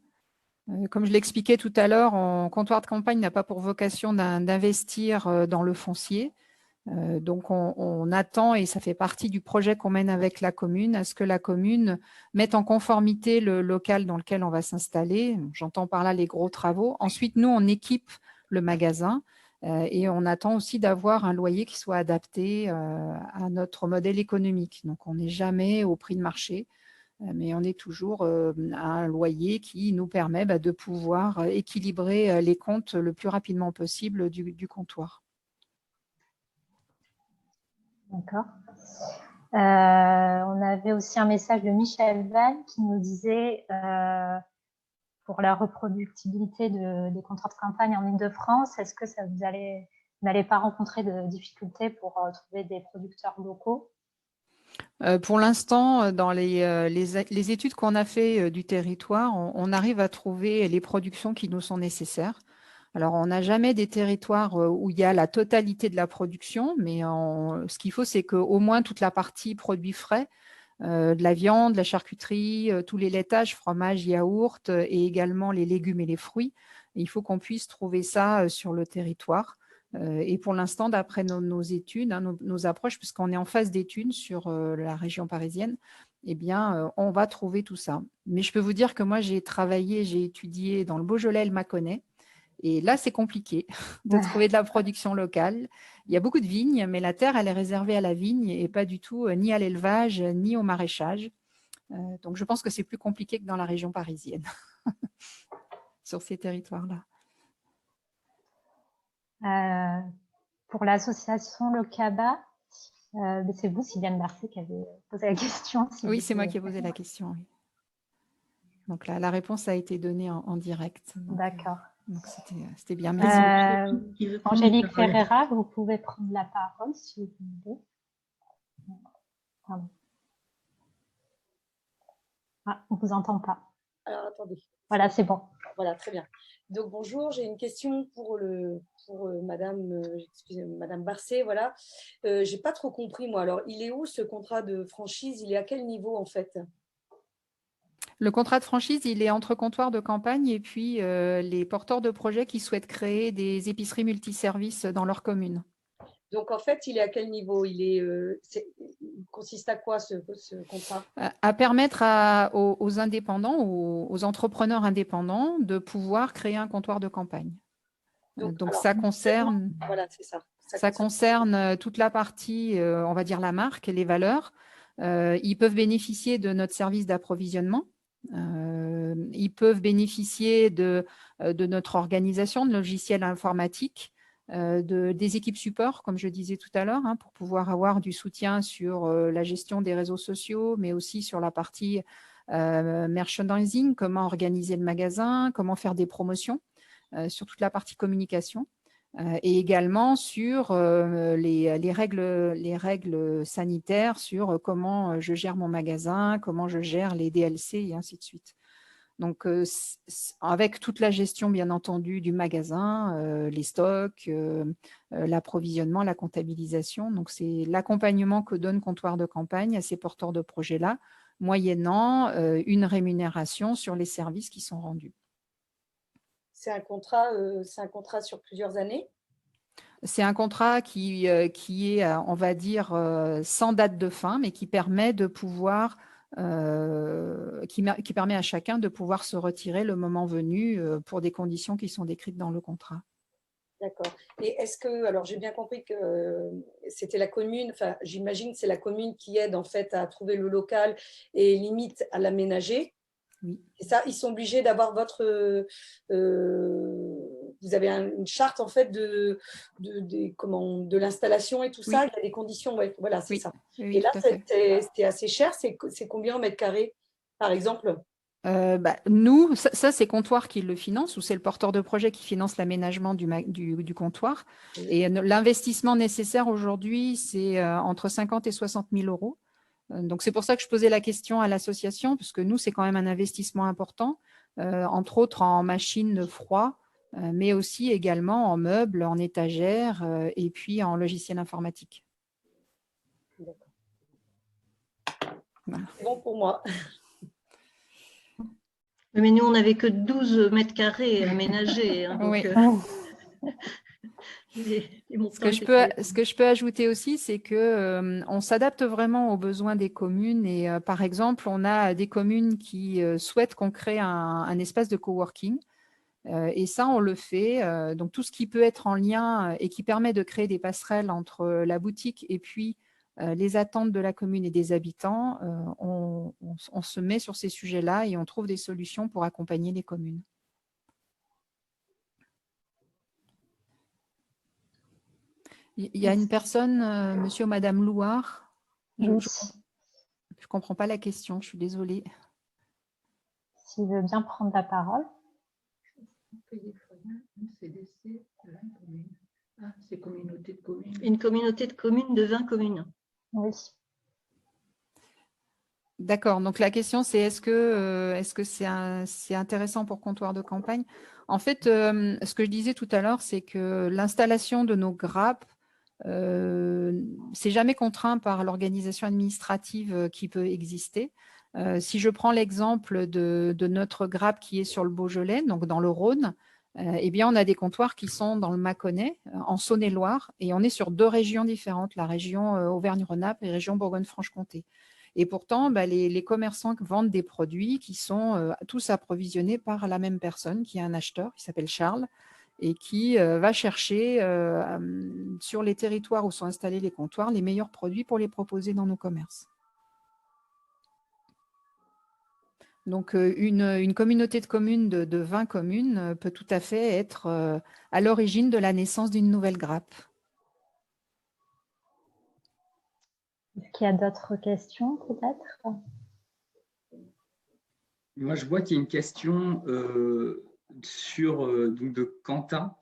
Comme je l'expliquais tout à l'heure, comptoir de campagne n'a pas pour vocation d'investir dans le foncier. Donc, on attend, et ça fait partie du projet qu'on mène avec la commune, à ce que la commune mette en conformité le local dans lequel on va s'installer. J'entends par là les gros travaux. Ensuite, nous, on équipe le magasin et on attend aussi d'avoir un loyer qui soit adapté à notre modèle économique. Donc, on n'est jamais au prix de marché, mais on est toujours à un loyer qui nous permet de pouvoir équilibrer les comptes le plus rapidement possible du comptoir. D'accord. On avait aussi un message de Michel Val qui nous disait pour la reproductibilité des contrats de campagne en Île-de-France, est-ce que vous n'allez pas rencontrer de difficultés pour trouver des producteurs locaux? Pour l'instant, dans les études qu'on a fait du territoire, on arrive à trouver les productions qui nous sont nécessaires. Alors, on n'a jamais des territoires où il y a la totalité de la production, mais ce qu'il faut, c'est qu'au moins toute la partie produits frais, de la viande, de la charcuterie, tous les laitages, fromage, yaourt et également les légumes et les fruits. Il faut qu'on puisse trouver ça sur le territoire. Et pour l'instant, d'après nos études, nos approches, puisqu'on est en phase d'études sur la région parisienne, eh bien, on va trouver tout ça. Mais je peux vous dire que moi, j'ai étudié dans le Beaujolais et le Mâconnais. Et là, c'est compliqué de trouver de la production locale. Il y a beaucoup de vignes, mais la terre, elle est réservée à la vigne et pas du tout ni à l'élevage, ni au maraîchage. Donc, je pense que c'est plus compliqué que dans la région parisienne, sur ces territoires-là. Pour l'association Le Caba, c'est vous, Sylviane Barcé, qui avez posé la question. Oui, c'est moi qui ai posé la question. Oui. Donc, la réponse a été donnée en direct. D'accord. Donc, c'était bien. Merci. Angélique Ferreira, vous pouvez prendre la parole si vous voulez. Pardon. Ah, on ne vous entend pas. Alors, attendez. Voilà, c'est bon. Voilà, très bien. Donc, bonjour, j'ai une question pour Madame Barcé. Voilà. Je n'ai pas trop compris, moi. Alors, il est où ce contrat de franchise? Il est à quel niveau, en fait? Le contrat de franchise, il est entre comptoirs de campagne et puis les porteurs de projets qui souhaitent créer des épiceries multiservices dans leur commune. Donc, en fait, il est à quel niveau? Il consiste à quoi ce contrat? À permettre aux indépendants, aux entrepreneurs indépendants de pouvoir créer un comptoir de campagne. Donc alors, ça concerne, voilà, c'est ça. Ça concerne toute la partie, on va dire la marque et les valeurs. Ils peuvent bénéficier de notre service d'approvisionnement. Ils peuvent bénéficier de notre organisation de logiciels informatiques, des équipes support, comme je disais tout à l'heure, pour pouvoir avoir du soutien sur la gestion des réseaux sociaux, mais aussi sur la partie merchandising, comment organiser le magasin, comment faire des promotions, sur toute la partie communication. Et également sur les règles sanitaires, sur comment je gère mon magasin, comment je gère les DLC et ainsi de suite. Donc, avec toute la gestion, bien entendu, du magasin, les stocks, l'approvisionnement, la comptabilisation. Donc, c'est l'accompagnement que donne Comptoir de campagne à ces porteurs de projets-là, moyennant une rémunération sur les services qui sont rendus. C'est un contrat sur plusieurs années? C'est un contrat qui est, on va dire, sans date de fin, mais qui permet de pouvoir, qui permet à chacun de pouvoir se retirer le moment venu pour des conditions qui sont décrites dans le contrat. D'accord. Et est-ce que, alors j'ai bien compris que c'était la commune, enfin j'imagine que c'est la commune qui aide en fait à trouver le local et limite à l'aménager. Oui. Et ça, ils sont obligés d'avoir votre… vous avez une charte en fait de l'installation et tout ça, oui. il y a des conditions, ouais, voilà, c'est oui. ça. Oui, et là, c'était assez cher, c'est combien en mètre carré, par exemple? Nous, ça c'est Comptoir qui le finance, ou c'est le porteur de projet qui finance l'aménagement du comptoir. Oui. Et l'investissement nécessaire aujourd'hui, c'est entre 50 et 60 000 euros. Donc, c'est pour ça que je posais la question à l'association, parce que nous, c'est quand même un investissement important, entre autres en machines de froid, mais aussi également en meubles, en étagères et puis en logiciel informatique. D'accord. Voilà. C'est bon pour moi. Mais nous, on n'avait que 12 mètres carrés aménagés. Hein, donc, Oui. Ce que je peux ajouter aussi, c'est que on s'adapte vraiment aux besoins des communes. Et par exemple, on a des communes qui souhaitent qu'on crée un espace de coworking. Et ça, on le fait. Donc, tout ce qui peut être en lien et qui permet de créer des passerelles entre la boutique et puis les attentes de la commune et des habitants, on se met sur ces sujets-là et on trouve des solutions pour accompagner les communes. Il y a une personne, monsieur ou madame Louard. Je ne comprends pas la question, je suis désolée. S'il veut bien prendre la parole. C'est communauté de communes. Une communauté de communes de 20 communes. Oui. D'accord, donc la question c'est est-ce que c'est intéressant pour comptoir de campagne? En fait, ce que je disais tout à l'heure, c'est que l'installation de nos grappes, c'est jamais contraint par l'organisation administrative qui peut exister. Si je prends l'exemple de notre grappe qui est sur le Beaujolais, donc dans le Rhône, eh bien, on a des comptoirs qui sont dans le Mâconnais, en Saône-et-Loire, et on est sur 2 régions différentes, la région Auvergne-Rhône-Alpes et la région Bourgogne-Franche-Comté. Et pourtant, les commerçants vendent des produits qui sont tous approvisionnés par la même personne, qui est un acheteur, qui s'appelle Charles, et qui va chercher sur les territoires où sont installés les comptoirs les meilleurs produits pour les proposer dans nos commerces. Donc, une communauté de communes de 20 communes peut tout à fait être à l'origine de la naissance d'une nouvelle grappe. Est-ce qu'il y a d'autres questions, peut-être? Moi, je vois qu'il y a une question donc de Quentin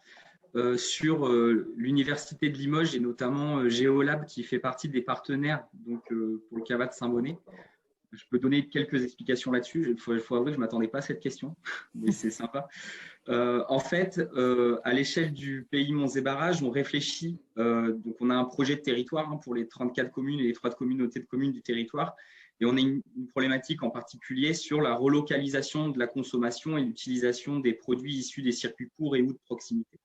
sur l'Université de Limoges et notamment Géolab qui fait partie des partenaires donc, pour le CAVA de Saint-Bonnet. Je peux donner quelques explications là-dessus. Il faut avouer que je ne m'attendais pas à cette question, mais c'est sympa. En fait, à l'échelle du pays Monts et Barrages, on réfléchit. Donc, on a un projet de territoire pour les 34 communes et les 3 communautés de communes du territoire. Et on a une problématique en particulier sur la relocalisation de la consommation et l'utilisation des produits issus des circuits courts et ou de proximité.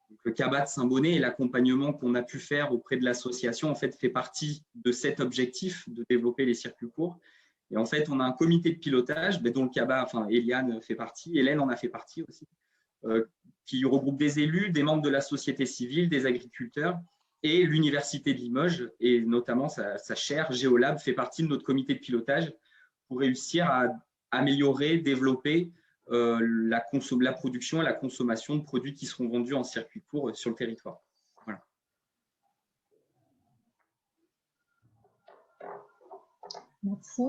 Donc, le CABA de Saint-Bonnet et l'accompagnement qu'on a pu faire auprès de l'association en fait, fait partie de cet objectif de développer les circuits courts. Et en fait, on a un comité de pilotage dont le CABA, enfin Eliane fait partie, Hélène en a fait partie aussi, qui regroupe des élus, des membres de la société civile, des agriculteurs et l'Université de Limoges, et notamment sa chaire Géolab fait partie de notre comité de pilotage pour réussir à améliorer, développer la production et la consommation de produits qui seront vendus en circuit court sur le territoire. Voilà. Merci.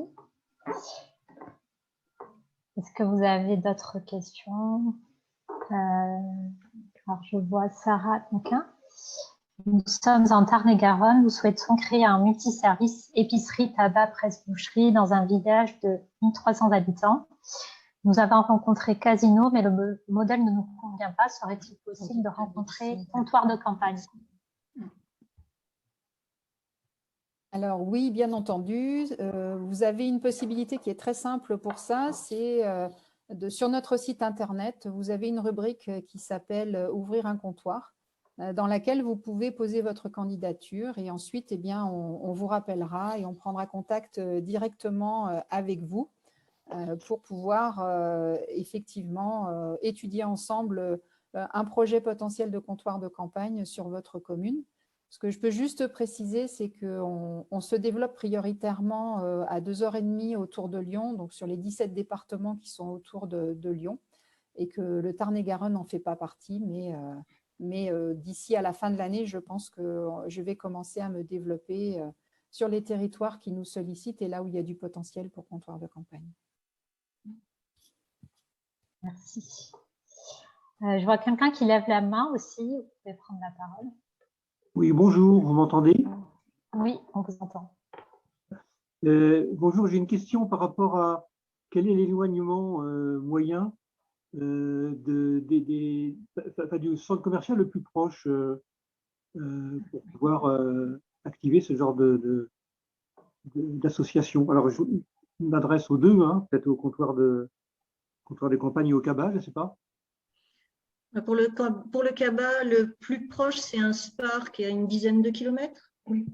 Est-ce que vous avez d'autres questions? Alors, je vois Sarah Conquin. Nous sommes en Tarn-et-Garonne. Nous souhaitons créer un multiservice épicerie, tabac, presse, boucherie dans un village de 1300 habitants. Nous avons rencontré Casino, mais le modèle ne nous convient pas. Serait-il possible de rencontrer comptoir de campagne? Alors oui, bien entendu. Vous avez une possibilité qui est très simple pour ça. C'est sur notre site internet, vous avez une rubrique qui s'appelle « Ouvrir un comptoir » dans laquelle vous pouvez poser votre candidature et ensuite, eh bien, on vous rappellera et on prendra contact directement avec vous pour pouvoir effectivement étudier ensemble un projet potentiel de comptoir de campagne sur votre commune. Ce que je peux juste préciser, c'est qu'on se développe prioritairement à 2h30 autour de Lyon, donc sur les 17 départements qui sont autour de Lyon, et que le Tarn-et-Garonne n'en fait pas partie, mais d'ici à la fin de l'année, je pense que je vais commencer à me développer sur les territoires qui nous sollicitent et là où il y a du potentiel pour comptoir de campagne. Merci. Je vois quelqu'un qui lève la main aussi. Vous pouvez prendre la parole. Oui, bonjour, vous m'entendez? Oui, on vous entend. Bonjour, j'ai une question par rapport à quel est l'éloignement moyen du centre commercial le plus proche pour pouvoir activer ce genre d'association. Alors, je m'adresse aux deux, hein, peut-être au comptoir des campagnes et au cabas, je ne sais pas. Pour le cabas, le plus proche, c'est un SPAR qui est à une dizaine de kilomètres. Oui.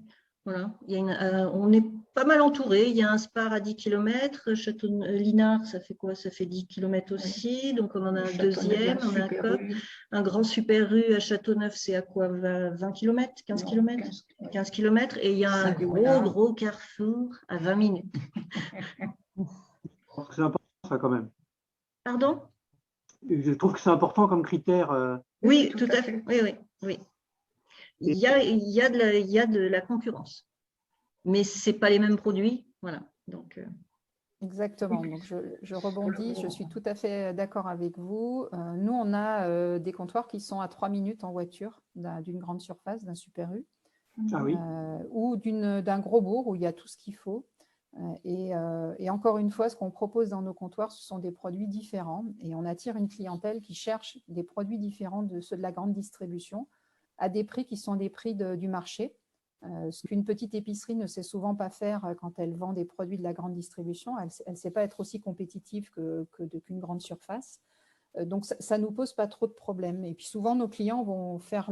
Voilà. On est pas mal entouré. Il y a un SPAR à 10 km. Linard, ça fait quoi? Ça fait 10 km aussi. Oui. Donc, on en a un deuxième. On a un grand Super U à Châteauneuf, c'est à quoi? 20 km? 15 km? 15 km. Et il y a un gros carrefour à 20 minutes. C'est important, ça, quand même. Pardon? Je trouve que c'est important comme critère. Oui, tout à fait. Oui. Il y a de la concurrence, mais ce n'est pas les mêmes produits. Voilà. Donc, Exactement. Donc, je rebondis. Je suis tout à fait d'accord avec vous. Nous, on a des comptoirs qui sont à 3 minutes en voiture d'une grande surface, d'un Super U, Ah oui. ou d'un gros bourg où il y a tout ce qu'il faut. Et encore une fois, ce qu'on propose dans nos comptoirs, ce sont des produits différents et on attire une clientèle qui cherche des produits différents de ceux de la grande distribution à des prix qui sont des prix du marché, ce qu'une petite épicerie ne sait souvent pas faire quand elle vend des produits de la grande distribution. Elle ne sait pas être aussi compétitive qu'une grande surface. Donc, ça ne nous pose pas trop de problèmes. Et puis souvent, nos clients vont faire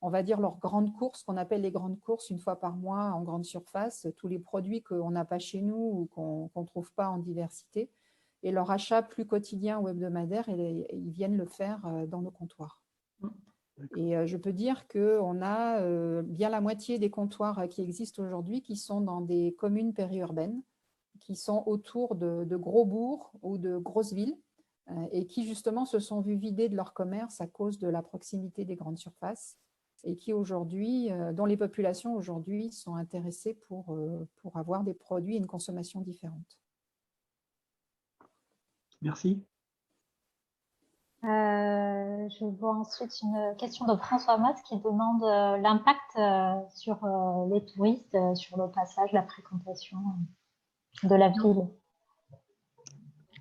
on va dire leurs grandes courses, qu'on appelle les grandes courses, une fois par mois en grande surface, tous les produits qu'on n'a pas chez nous ou qu'on ne trouve pas en diversité. Et leur achat plus quotidien ou hebdomadaire, ils viennent le faire dans nos comptoirs. Et je peux dire qu'on a bien la moitié des comptoirs qui existent aujourd'hui qui sont dans des communes périurbaines, qui sont autour de gros bourgs ou de grosses villes, et qui justement se sont vus vider de leur commerce à cause de la proximité des grandes surfaces et qui aujourd'hui, dont les populations aujourd'hui sont intéressées pour avoir des produits et une consommation différente. Merci. Je vois ensuite une question de François Mas qui demande l'impact sur les touristes, sur le passage, la fréquentation de la ville.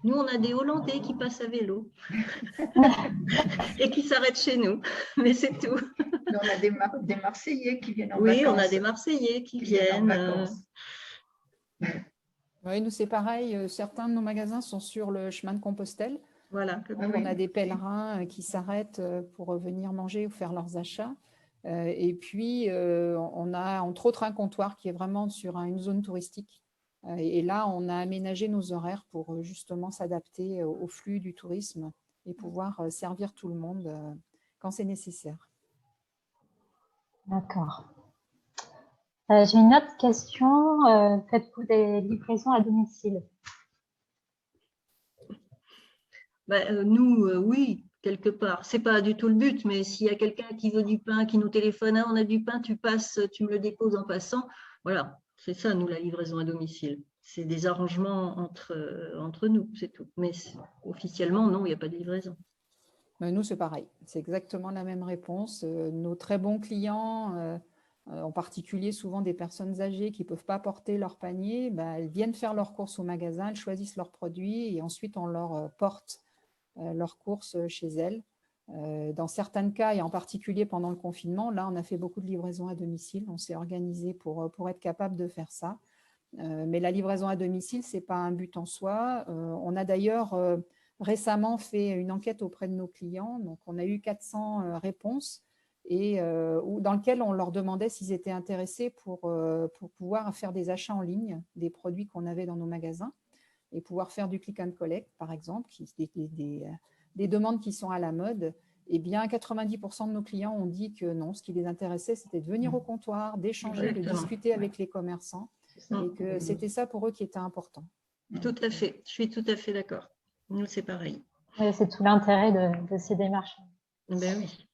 Nous, on a des Hollandais qui passent à vélo et qui s'arrêtent chez nous, mais c'est tout. On a des Marseillais qui viennent en vacances. Oui, on a des Marseillais qui viennent. Oui, nous, c'est pareil. Certains de nos magasins sont sur le chemin de Compostelle. Voilà. Donc, on a des pèlerins qui s'arrêtent pour venir manger ou faire leurs achats. Et puis, on a entre autres un comptoir qui est vraiment sur une zone touristique. Et là, on a aménagé nos horaires pour justement s'adapter au flux du tourisme et pouvoir servir tout le monde quand c'est nécessaire. D'accord. J'ai une autre question. Faites-vous des livraisons à domicile? Nous, oui, quelque part. Ce n'est pas du tout le but, mais s'il y a quelqu'un qui veut du pain, qui nous téléphone, ah, on a du pain, tu passes, tu me le déposes en passant. Voilà, c'est ça, nous, la livraison à domicile. C'est des arrangements entre nous, c'est tout. Mais officiellement, non, il n'y a pas de livraison. Nous, c'est pareil. C'est exactement la même réponse. Nos très bons clients, en particulier souvent des personnes âgées qui ne peuvent pas porter leur panier, elles viennent faire leurs courses au magasin, elles choisissent leurs produits et ensuite on leur porte leurs courses chez elles. Dans certains cas, et en particulier pendant le confinement, là, on a fait beaucoup de livraisons à domicile. On s'est organisé pour être capable de faire ça. Mais la livraison à domicile, ce n'est pas un but en soi. On a d'ailleurs récemment fait une enquête auprès de nos clients. Donc, on a eu 400 réponses et dans lequel on leur demandait s'ils étaient intéressés pour pouvoir faire des achats en ligne des produits qu'on avait dans nos magasins et pouvoir faire du click and collect, par exemple, des demandes qui sont à la mode. Eh bien, 90% de nos clients ont dit que non, ce qui les intéressait, c'était de venir au comptoir, d'échanger, de discuter avec les commerçants et que c'était ça pour eux qui était important. Tout à fait, je suis tout à fait d'accord. Nous, c'est pareil. Oui, c'est tout l'intérêt de ces démarches. Ben oui.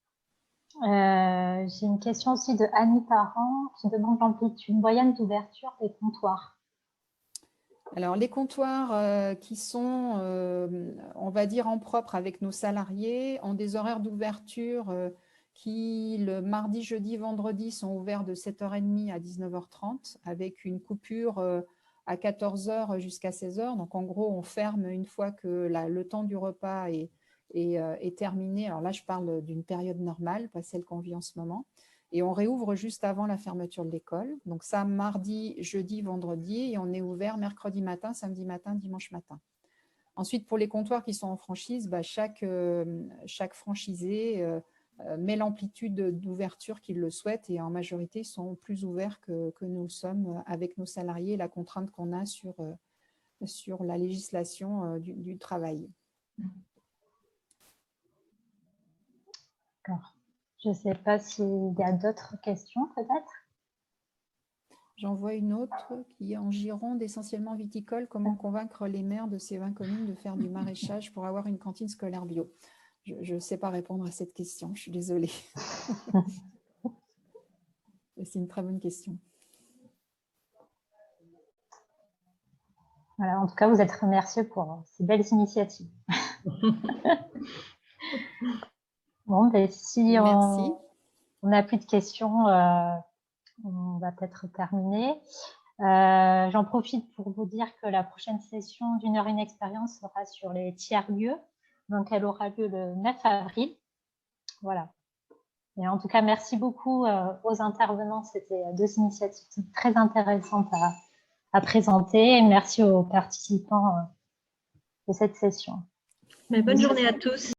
J'ai une question aussi de Annie Parent qui demande l'amplitude moyenne d'ouverture des comptoirs. Alors, les comptoirs qui sont, on va dire en propre avec nos salariés, ont des horaires d'ouverture qui, le mardi, jeudi, vendredi, sont ouverts de 7h30 à 19h30 avec une coupure à 14h jusqu'à 16h. Donc, en gros, on ferme une fois que le temps du repas est terminé. Alors là, je parle d'une période normale, pas celle qu'on vit en ce moment. Et on réouvre juste avant la fermeture de l'école. Donc ça, mardi, jeudi, vendredi. Et on est ouvert mercredi matin, samedi matin, dimanche matin. Ensuite, pour les comptoirs qui sont en franchise, chaque franchisé met l'amplitude d'ouverture qu'il le souhaite. Et en majorité, ils sont plus ouverts que nous le sommes avec nos salariés, la contrainte qu'on a sur la législation du travail. D'accord. Je ne sais pas s'il y a d'autres questions, peut-être. J'en vois une autre qui est en Gironde, essentiellement viticole. Comment convaincre les maires de ces 20 communes de faire du maraîchage pour avoir une cantine scolaire bio? Je ne sais pas répondre à cette question, je suis désolée. C'est une très bonne question. Voilà, en tout cas, vous êtes remerciés pour ces belles initiatives. Bon, ben, si on n'a plus de questions, on va peut-être terminer. J'en profite pour vous dire que la prochaine session d'une heure une expérience sera sur les tiers-lieux. Donc, elle aura lieu le 9 avril. Voilà. Et en tout cas, merci beaucoup aux intervenants. C'était deux initiatives très intéressantes à présenter. Et merci aux participants de cette session. Bonne journée à tous.